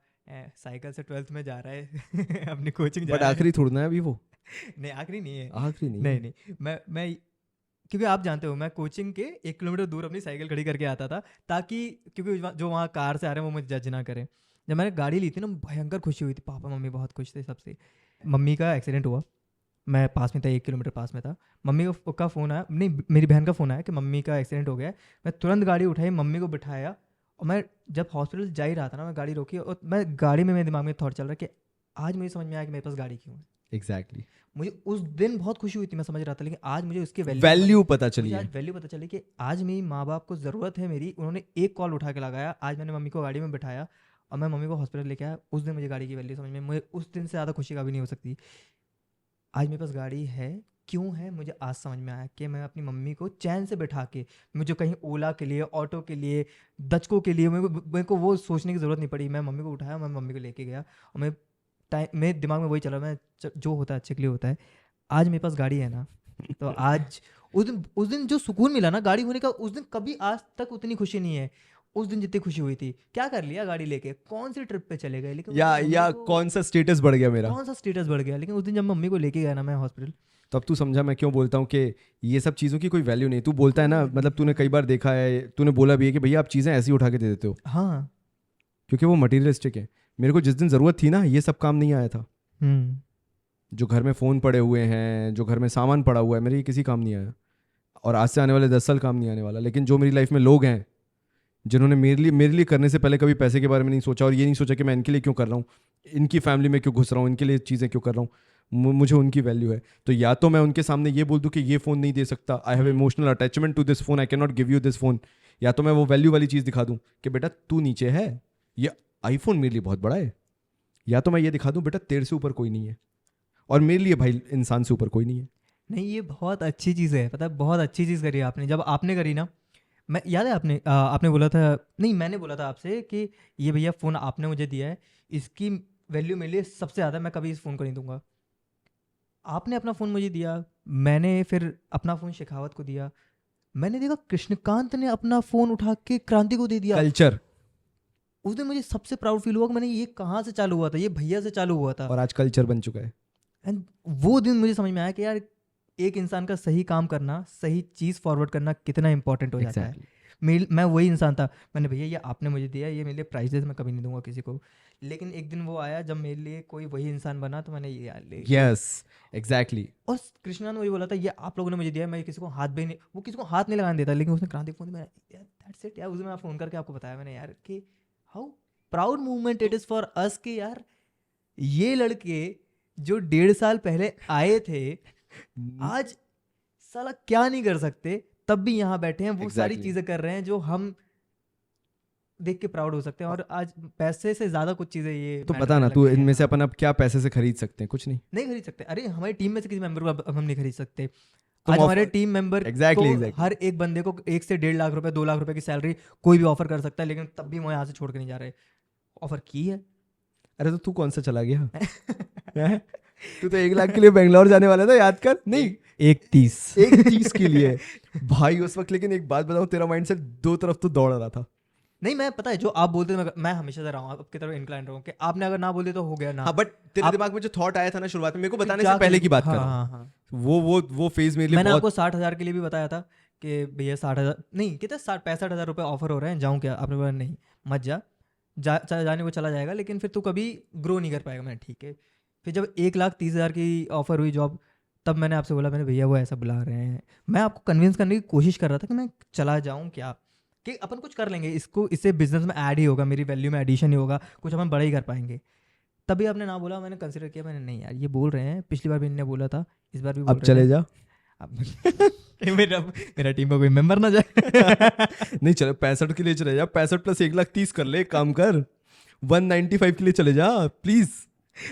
साइकिल से 12th में जा रहा है अपनी कोचिंग जा बट रहा है। आखिरी थोड़ा ना है अभी वो, नहीं आखिरी नहीं है। आखिरी नहीं। नहीं नहीं, मैं क्योंकि आप जानते हो मैं कोचिंग के 1 किलोमीटर दूर अपनी साइकिल खड़ी करके आता था, ताकि क्योंकि जो वहाँ कार से आ रहे हैं वो मुझे जज ना करें। जब मैंने गाड़ी ली थी ना, भयंकर खुशी हुई थी, पापा मम्मी बहुत खुश थे सबसे। मम्मी का एक्सीडेंट हुआ, मैं पास में था, 1 किलोमीटर पास में था। मम्मी का फ़ोन आया, नहीं मेरी बहन का फ़ोन आया कि मम्मी का एक्सीडेंट हो गया है। मैं तुरंत गाड़ी उठाई, मम्मी को बिठाया, और मैं जब हॉस्पिटल जा ही रहा था ना, मैं गाड़ी रोकी, और मैं गाड़ी में मेरे दिमाग में थॉट चल रहा है कि आज मुझे समझ में आया कि मेरे पास गाड़ी क्यों है। एग्जैक्टली। मुझे उस दिन बहुत खुशी हुई थी, मैं समझ रहा था, लेकिन आज मुझे उसकी वैल्यू पता चली मुझे है। आज वैल्यू पता चली कि आज मेरी माँ बाप को ज़रूरत है मेरी, उन्होंने एक कॉल उठा के लगाया, आज मैंने मम्मी को गाड़ी में बिठाया और मैं मम्मी को हॉस्पिटल लेके आया। उस दिन मुझे गाड़ी की वैल्यू समझ में, मुझे उस दिन से ज़्यादा खुशी कभी नहीं हो सकती। आज मेरे पास गाड़ी है, क्यों है, मुझे आज समझ में आया कि मैं अपनी मम्मी को चैन से बैठा के, मुझे कहीं ओला के लिए, ऑटो के लिए, दचकों के लिए मेरे को वो सोचने की ज़रूरत नहीं पड़ी। मैं मम्मी को उठाया, मैं मम्मी को लेके गया, और मेरे दिमाग में वही चला, जो होता है अच्छे के लिए होता है। आज मेरे पास गाड़ी है ना, तो आज उस दिन जो सुकून मिला ना गाड़ी होने का, उस दिन कभी आज तक उतनी खुशी नहीं है उस दिन जितनी खुशी हुई थी। क्या कर लिया गाड़ी लेके, कौन सी ट्रिप पे चले गए, लेकिन या कौन सा स्टेटस बढ़ गया मेरा, कौन सा स्टेटस बढ़ गया, लेकिन उस दिन जब मम्मी को लेके गया ना मैं हॉस्पिटल, तब तू समझा मैं क्यों बोलता हूँ कि ये सब चीज़ों की कोई वैल्यू नहीं। तू बोलता है ना, मतलब तूने कई बार देखा है, तूने बोला भी है कि भैया आप चीज़ें ऐसी उठा के दे देते हो, हाँ क्योंकि वो मटीरियलिस्टिक है। मेरे को जिस दिन ज़रूरत थी ना, ये सब काम नहीं आया था। जो घर में फ़ोन पड़े हुए हैं, जो घर में सामान पड़ा हुआ है, मेरे ये किसी काम नहीं आया, और आज से आने वाले 10 साल काम नहीं आने वाला। लेकिन जो मेरी लाइफ में लोग हैं जिन्होंने मेरे लिए करने से पहले कभी पैसे के बारे में नहीं सोचा, और ये नहीं सोचा कि मैं इनके लिए क्यों कर रहा हूँ, इनकी फैमिली में क्यों घुस रहा हूँ, इनके लिए चीज़ें क्यों कर रहा हूँ, मुझे उनकी वैल्यू है। तो या तो मैं उनके सामने ये बोल दूँ कि ये फ़ोन नहीं दे सकता, I have emotional attachment to this phone, I can not give you this phone, या तो मैं वो वैल्यू वाली चीज़ दिखा दूँ कि बेटा तू नीचे है, ये आईफोन मेरे लिए बहुत बड़ा है, या तो मैं ये दिखा दूँ बेटा तेरे से ऊपर कोई नहीं है, और मेरे लिए भाई इंसान से ऊपर कोई नहीं है। नहीं, ये बहुत अच्छी चीज़ है, पता है, बहुत अच्छी चीज़ करी आपने। जब आपने करी ना, मैं याद है आपने बोला था, नहीं मैंने बोला था आपसे कि ये भैया फ़ोन आपने मुझे दिया है, इसकी वैल्यू मेरे लिए सबसे ज़्यादा, मैं कभी इस फ़ोन को नहीं दूंगा। आपने अपना फ़ोन मुझे दिया, मैंने फिर अपना फ़ोन शेखावत को दिया, मैंने देखा कृष्णकांत ने अपना फ़ोन उठा के क्रांति को दे दिया। कल्चर। उस दिन मुझे सबसे प्राउड फील हुआ कि मैंने, ये कहाँ से चालू हुआ था, ये भैया से चालू हुआ था, और आज कल्चर बन चुका है। एंड वो दिन मुझे समझ में आया कि यार एक इंसान का सही काम करना, सही चीज़ फॉरवर्ड करना कितना इंपॉर्टेंट हो जाता है। मैं वही इंसान था, मैंने भैया ये आपने मुझे दिया, ये मेरे लिए प्राइजेस मैं कभी नहीं दूंगा किसी को। लेकिन एक दिन वो आया जब मेरे लिए कोई वही इंसान बना, तो मैंने ये यार ले। Yes exactly. और कृष्णा ने वही बोला था, ये आप लोगों ने मुझे दिया, मैं किसी को हाथ भी नहीं, वो किसी को हाथ नहीं लगाने देता, लेकिन उसने क्रांति फोन दिया, दैट्स इट यार। उस दिन मैं फ़ोन करके आपको बताया मैंने यार कि how proud movement it is for us कि यार ये लड़के जो 1.5 साल पहले आए थे, आज साला क्या नहीं कर सकते, तब भी यहाँ बैठे हैं, वो सारी चीज़ें कर रहे हैं जो हम देख के प्राउड हो सकते हैं। और आज पैसे से ज़्यादा कुछ चीज़ें ये तो पता ना तू इनमें से अपन अब क्या पैसे से खरीद सकते हैं, कुछ नहीं खरीद सकते। अरे हमारी टीम में से किसी मेंबर को हम नहीं खरीद सकते, आज हमारे टीम मेंबर Exactly, को exactly. हर एक बंदे को 1 से 1.5 लाख रुपए 2 लाख रुपए की सैलरी कोई भी ऑफर कर सकता है, लेकिन तब भी वो यहाँ से छोड़ के नहीं जा रहे। ऑफर की है। अरे तो तू कौन सा चला गया हैं? तू तो 1 लाख के लिए बेंगलोर जाने वाला था, याद कर। नहीं, 1.30 एक चीज के लिए भाई उस वक्त। लेकिन एक बात बताऊं, तेरा माइंडसेट दो तरफ तो दौड़ रहा था। नहीं, मैं पता है जो आप बोलते थे मैं हमेशा से रहा हूँ आपकी तरफ इंक्लाइन रहा हूँ कि आपने अगर ना बोले तो हो गया ना। हाँ, बट तेरे आप- दिमाग में जो थॉट आया था ना शुरुआत में, मेरे को बताने क्या से पहले की बात हाँ, कर रहा हाँ, हाँ। हूँ। वो फेज मेरे लिए मैंने बहुत। आपको 60,000 के लिए भी बताया था कि भैया 60,000 नहीं, कितने 65,000 रुपये ऑफर हो रहे हैं, जाऊँ क्या? आपने बोला नहीं मत जाने को चला जाएगा, लेकिन फिर तू कभी ग्रो नहीं कर पाएगा। मैंने ठीक है। फिर जब 1,30,000 की ऑफर हुई जॉब, तब मैंने आपसे बोला, मैंने भैया वो ऐसा बुला रहे हैं। मैं आपको कन्विंस करने की कोशिश कर रहा था कि मैं चला जाऊँ क्या, कि अपन कुछ कर लेंगे, इससे बिजनेस में ऐड ही होगा, मेरी वैल्यू में एडिशन ही होगा, कुछ अपन बड़ा ही कर पाएंगे। तभी आपने ना बोला, मैंने कंसिडर किया, मैंने नहीं यार ये बोल रहे हैं, पिछली बार भी इनने बोला था, इस बार भी बोल अब चले जा। अब मेरा टीम का कोई मेंबर ना जाए। नहीं चले, 65 के लिए चले जा। 65 प्लस 1,30,000 कर ले, एक काम कर, 195 के लिए चले जा प्लीज।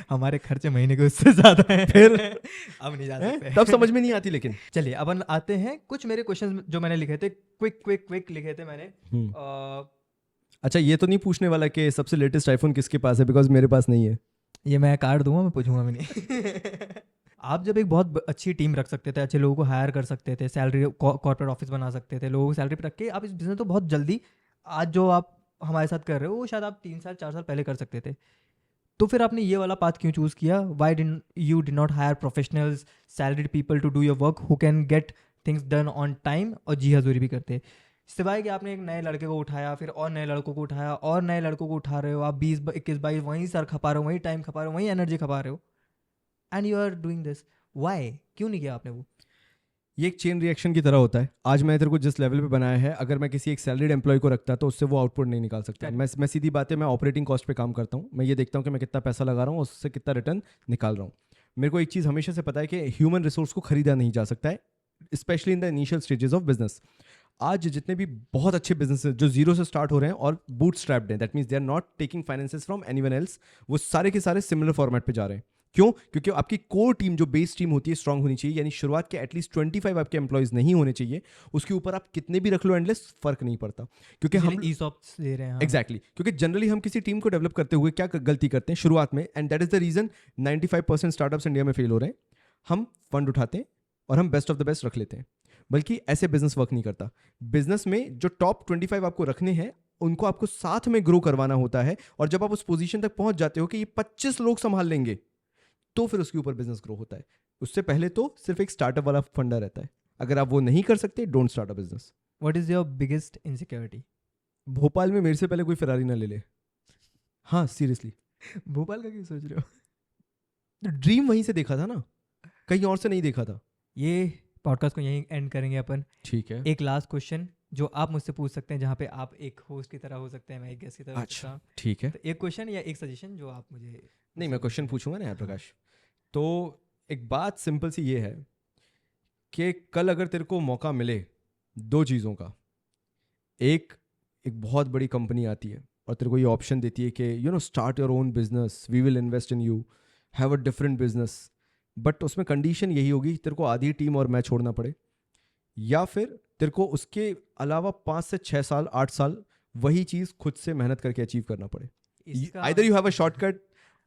हमारे खर्चे महीने के उससे ज्यादा हैं। फिर अब नहीं जा सकते। तब समझ में नहीं आती। लेकिन चलिए अपन आते हैं कुछ मेरे क्वेश्चन जो मैंने लिखे थे, क्विक लिखे थे मैंने। अच्छा, ये तो नहीं पूछने वाला कि सबसे लेटेस्ट आईफोन किसके पास है, बिकॉज मेरे पास नहीं है। ये मैं कार्ड दूंगा, मैं पूछूंगा भी नहीं। आप जब एक बहुत अच्छी टीम रख सकते थे, अच्छे लोगों को हायर कर सकते थे, सैलरी कॉर्पोरेट ऑफिस बना सकते थे, लोगों को सैलरी पे रख के आप इस बिजनेस तो बहुत जल्दी, आज जो आप हमारे साथ कर रहे हो वो शायद आप 3 साल 4 साल पहले कर सकते थे। तो फिर आपने ये वाला पाथ क्यों चूज़ किया? Why you did not hire professionals, salaried people to do your work who can get things done on time और जी हजूरी भी करते, सिवाय कि आपने एक नए लड़के को उठाया, फिर और नए लड़कों को उठाया, और नए लड़कों को उठा रहे हो, आप 20 21 22 वहीं सर खपा रहे हो, वहीं टाइम खपा रहे हो, वहीं एनर्जी खपा रहे हो, and you are doing this. Why, क्यों नहीं किया आपने वो? ये एक चेन रिएक्शन की तरह होता है। आज मैं तेरे को जिस लेवल पे बनाया है, अगर मैं किसी एक सैलरीड एम्प्लॉय को रखता तो उससे वो आउटपुट नहीं निकाल सकता। मैं सीधी बात है, मैं ऑपरेटिंग कॉस्ट पे काम करता हूँ। मैं ये देखता हूँ कि मैं कितना पैसा लगा रहा हूँ, उससे कितना रिटर्न निकाल रहा हूँ। मेरे को एक चीज़ हमेशा से पता है कि ह्यूमन रिसोर्स को खरीदा नहीं जा सकता है, specially in the initial stages of business. आज जितने भी बहुत अच्छे बिजनेस जो जीरो से स्टार्ट हो रहे हैं और बूट स्ट्रैप्ड हैं, that means they are not taking finances from anyone else, वो सारे के सारे सिमिलर फॉर्मेट पे जा रहे हैं। क्यों? क्योंकि आपकी कोर टीम जो बेस टीम होती है स्ट्रांग होनी चाहिए। यानी शुरुआत के एटलीस्ट 25 आपके एम्प्लॉयज नहीं होने चाहिए। उसके ऊपर आप कितने भी रख लो, एंडलेस फर्क नहीं पड़ता। क्योंकि हम ESOPs दे रहे हैं। एग्जैक्टली क्योंकि जनरली हम किसी टीम को डेवलप करते हुए क्या गलती करते हैं शुरुआत में, and that is the reason 95% startups India में फेल हो रहे हैं। हम फंड उठाते हैं और हम बेस्ट ऑफ द बेस्ट रख लेते हैं, बल्कि ऐसे बिजनेस वर्क नहीं करता। बिजनेस में जो टॉप 25 आपको रखने हैं, उनको आपको साथ में ग्रो करवाना होता है। और जब आप उस पोजीशन तक पहुंच जाते हो कि ये 25 लोग संभाल लेंगे, तो फिर उसके ऊपर बिजनेस ग्रो होता है। उससे पहले तो सिर्फ एक स्टार्टअप वाला फंडा रहता है। अगर आप वो नहीं कर सकते, don't start a business. What is your biggest insecurity? Bhopal में मेरे से पहले कोई फरारी ना ले ले। हाँ सीरियसली, भोपाल का क्यों सोच रहे हो? ड्रीम वहीं से देखा था ना, कहीं और से नहीं देखा था। ये पॉडकास्ट को यहीं एंड करेंगे अपन। ठीक है। एक लास्ट क्वेश्चन जो आप मुझसे पूछ सकते हैं, जहाँ पे आप एक होस्ट की तरह हो सकते हैं, मैं एक गेस्ट की तरह हो सकता हूँ। ठीक है। तो एक क्वेश्चन या एक सजेशन जो आप मुझे। नहीं, मैं क्वेश्चन पूछूंगा ना यार प्रकाश। तो एक बात सिंपल सी ये है कि कल अगर तेरे को मौका मिले दो चीज़ों का, एक बहुत बड़ी कंपनी आती है और तेरे को ये ऑप्शन देती है कि you know start your own business, we will invest in you, have a different business, but उसमें कंडीशन यही होगी तेरे को आधी टीम और मैं छोड़ना पड़े, या फिर तेरे को उसके अलावा 5 से 6 साल 8 साल वही चीज़ खुद से मेहनत करके अचीव करना पड़े। Either you have a shortcut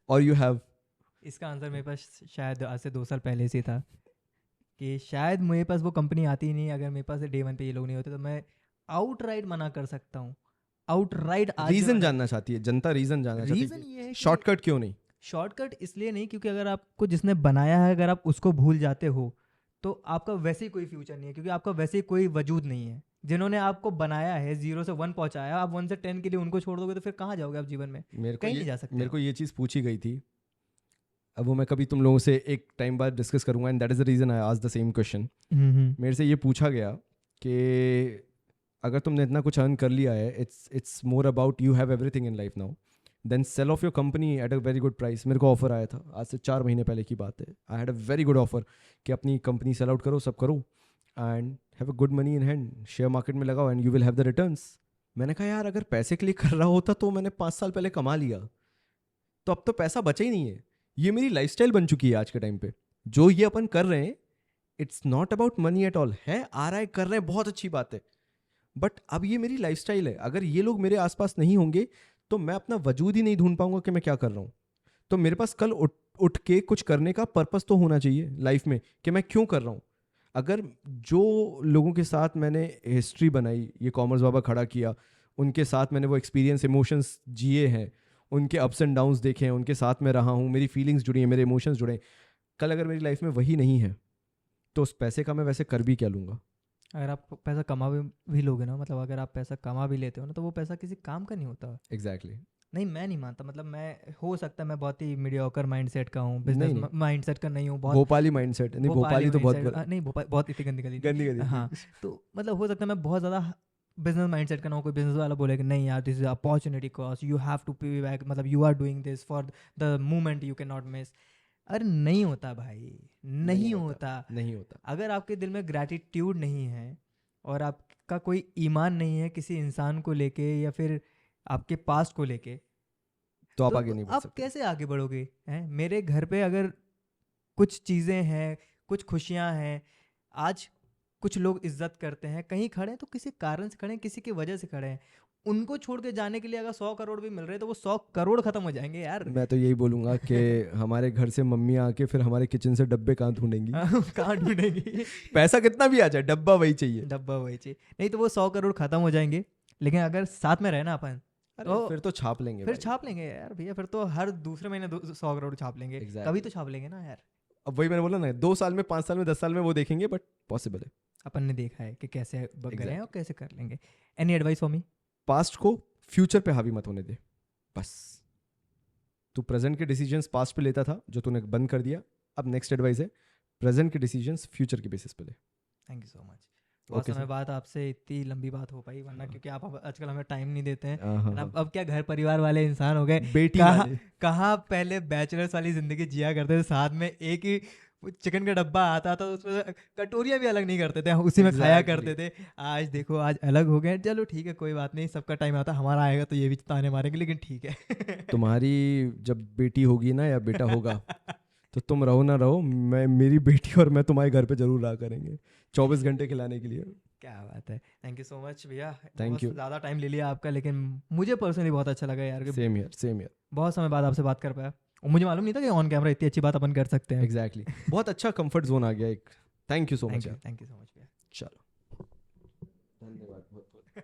और यू हैव। इसका आंसर मेरे पास शायद आज से 2 साल पहले से था कि शायद मेरे पास वो कंपनी आती ही नहीं। अगर मेरे पास डे 1 पे ये लोग नहीं होते तो मैं आउटराइट मना कर सकता हूँ। आउटराइट रीजन जानना चाहती है जनता, रीजन जानना चाहती रीजन ये है है, कि शॉर्टकट क्यों नहीं? शॉर्टकट इसलिए नहीं क्योंकि अगर आपको जिसने बनाया है, अगर आप उसको भूल जाते हो तो आपका वैसे ही कोई फ्यूचर नहीं है, क्योंकि आपका वैसे ही कोई वजूद नहीं है। जिन्होंने आपको बनाया है, 0 से 1 पहुंचाया, आप 1 से 10 के लिए उनको छोड़ दोगे तो फिर कहाँ जाओगे आप जीवन में? कहीं नहीं जा सकते। मेरे को ये चीज़ पूछी गई थी, अब वो मैं कभी तुम लोगों से एक टाइम बाद डिस्कस करूंगा, and that is the reason I asked the same question. मेरे से ये पूछा गया कि अगर तुमने इतना कुछ अर्न कर लिया है, it's more about you have everything in life now, then sell off your company at a very good price. मेरे को ऑफर आया था, आज से 4 महीने पहले की बात है। I had a very good offer कि अपनी कंपनी सेल आउट करो, सब करो, and have a good money in hand, share market में लगाओ and you will have the returns. मैंने कहा यार अगर पैसे के लिए कर रहा होता तो मैंने 5 साल पहले कमा लिया, तो अब तो पैसा बचा ही नहीं है। ये मेरी लाइफस्टाइल बन चुकी है आज के टाइम पे। जो ये अपन कर रहे हैं it's not about money at all. है, आ रहा है, कर रहे हैं, बहुत अच्छी बात है, बट अब ये मेरी लाइफस्टाइल है। अगर ये लोग मेरे आसपास नहीं होंगे तो मैं अपना वजूद ही नहीं ढूंढ पाऊंगा कि मैं क्या कर रहा हूँ। तो मेरे पास कल उठ के कुछ करने का पर्पस तो होना चाहिए लाइफ में कि मैं क्यों कर रहा हूँ। अगर जो लोगों के साथ मैंने हिस्ट्री बनाई, ये कॉमर्स बाबा खड़ा किया, उनके साथ मैंने वो एक्सपीरियंस, इमोशंस जिए हैं, उनके अप्स एंड डाउन्स देखे हैं, उनके साथ में रहा हूँ, मेरी फीलिंग्स जुड़ी हैं, मेरे इमोशंस जुड़े हैं, कल अगर मेरी लाइफ में वही नहीं है तो उस पैसे का मैं वैसे कर भी क्या लूँगा। अगर आप पैसा कमा भी लोगे ना, मतलब अगर आप पैसा कमा भी लेते हो ना, तो वो पैसा किसी काम का नहीं होता। एग्जैक्टली नहीं, मैं नहीं मानता। मतलब मैं, हो सकता है मैं बहुत ही मीडियोकर माइंडसेट का हूँ, नहीं, बिजनेस नहीं। माइंडसेट का नहीं हूँ, बहुत भोपाली माइंडसेट नहीं, भोपाली तो बहुत mindset, नहीं भोपाल बहुत इतनी गंदी गली गंदी गंदी हाँ। तो मतलब हो सकता है मैं बहुत ज़्यादा बिजनेस माइंडसेट का ना हूँ। कोई बिजनेस वाला बोले कि नहीं यार, this is opportunity cost, you have to pay back, मतलब you are doing this for the moment, you can not miss. अरे नहीं होता भाई, नहीं होता। नहीं होता। अगर आपके दिल में ग्रैटिट्यूड नहीं है और आपका कोई ईमान नहीं है किसी इंसान को लेके या फिर आपके पास्ट को लेके, तो आप तो आगे नहीं बढ़ आप सकते। कैसे आगे बढ़ोगे? हैं, मेरे घर पे अगर कुछ चीज़ें हैं, कुछ खुशियाँ हैं, आज कुछ लोग इज्जत करते हैं, कहीं खड़े हैं तो किसी कारण से खड़े हैं, किसी की वजह से खड़े हैं। उनको छोड़ के जाने के लिए अगर 100 करोड़ भी मिल रहे हैं तो वो 100 करोड़ खत्म हो जाएंगे यार। मैं तो यही बोलूंगा कि हमारे घर से मम्मियाँ आके फिर हमारे किचन से डब्बे कहाँ ढूंढेंगी। कहाँ ढूंढेंगे? पैसा कितना भी आ जाए, डब्बा वही चाहिए। डब्बा वही चाहिए। नहीं तो वो 100 करोड़ खत्म हो जाएंगे। लेकिन अगर साथ में रहे ना अपन, अरे तो फिर तो छाप लेंगे फिर भाई। छाप लेंगे यार भैया। फिर तो हर दूसरे महीने 100 करोड़ छाप लेंगे। Exactly. कभी तो छाप लेंगे ना यार। अब वही मैंने बोला ना, 2 साल में, 5 साल में, 10 साल में वो देखेंगे, बट पॉसिबल है। अपन ने देखा है कि कैसे बग गए हैं और Exactly. कैसे कर लेंगे। Any advice for me? Past को फ्यूचर पे हावी मत होने दे बस। तू प्रेजेंट के डिसीजंस पास्ट पे लेता था जो तूने बंद कर दिया। अब नेक्स्ट एडवाइस है, प्रेजेंट के डिसीजंस फ्यूचर के बेसिस पे ले। Thank you so much. बहुत Okay, समय sir. बाद आपसे इतनी लंबी बात हो पाई, वरना क्योंकि आप आजकल हमें टाइम नहीं देते हैं। हाँ, अब क्या घर परिवार वाले इंसान हो गए। बेटी कहाँ वाले। कहाँ पहले बैचलर्स वाली जिंदगी जिया करते थे, साथ में एक ही चिकन का डब्बा आता था, उसमें कटोरियाँ भी अलग नहीं करते थे, उसी में खाया Exactly. करते थे। आज देखो, आज अलग हो गए। चलो ठीक है, कोई बात नहीं, सबका टाइम आता, हमारा आएगा तो ये भी ताने मारेंगे, लेकिन ठीक है। तुम्हारी जब बेटी होगी ना या बेटा होगा तो तुम रहो ना रहो, मैं, मेरी बेटी और मैं तुम्हारे घर पे जरूर रहा करेंगे 24 घंटे खिलाने के लिए। क्या बात है। थैंक यू सो मच भैया। Thank बहुत you. ज़्यादा टाइम ले लिया आपका, लेकिन मुझे पर्सनली बहुत अच्छा लगा यार कि सेम ईयर, सेम ईयर। बहुत समय बाद आपसे बात कर पाया। और मुझे मालूम नहीं था कि ऑन कैमरा इतनी अच्छी बात अपन कर सकते हैं। एग्जैक्टली बहुत अच्छा कंफर्ट जोन आ गया एक। Thank you so much. Thank you so much भैया। चलो, धन्यवाद बहुत बहुत।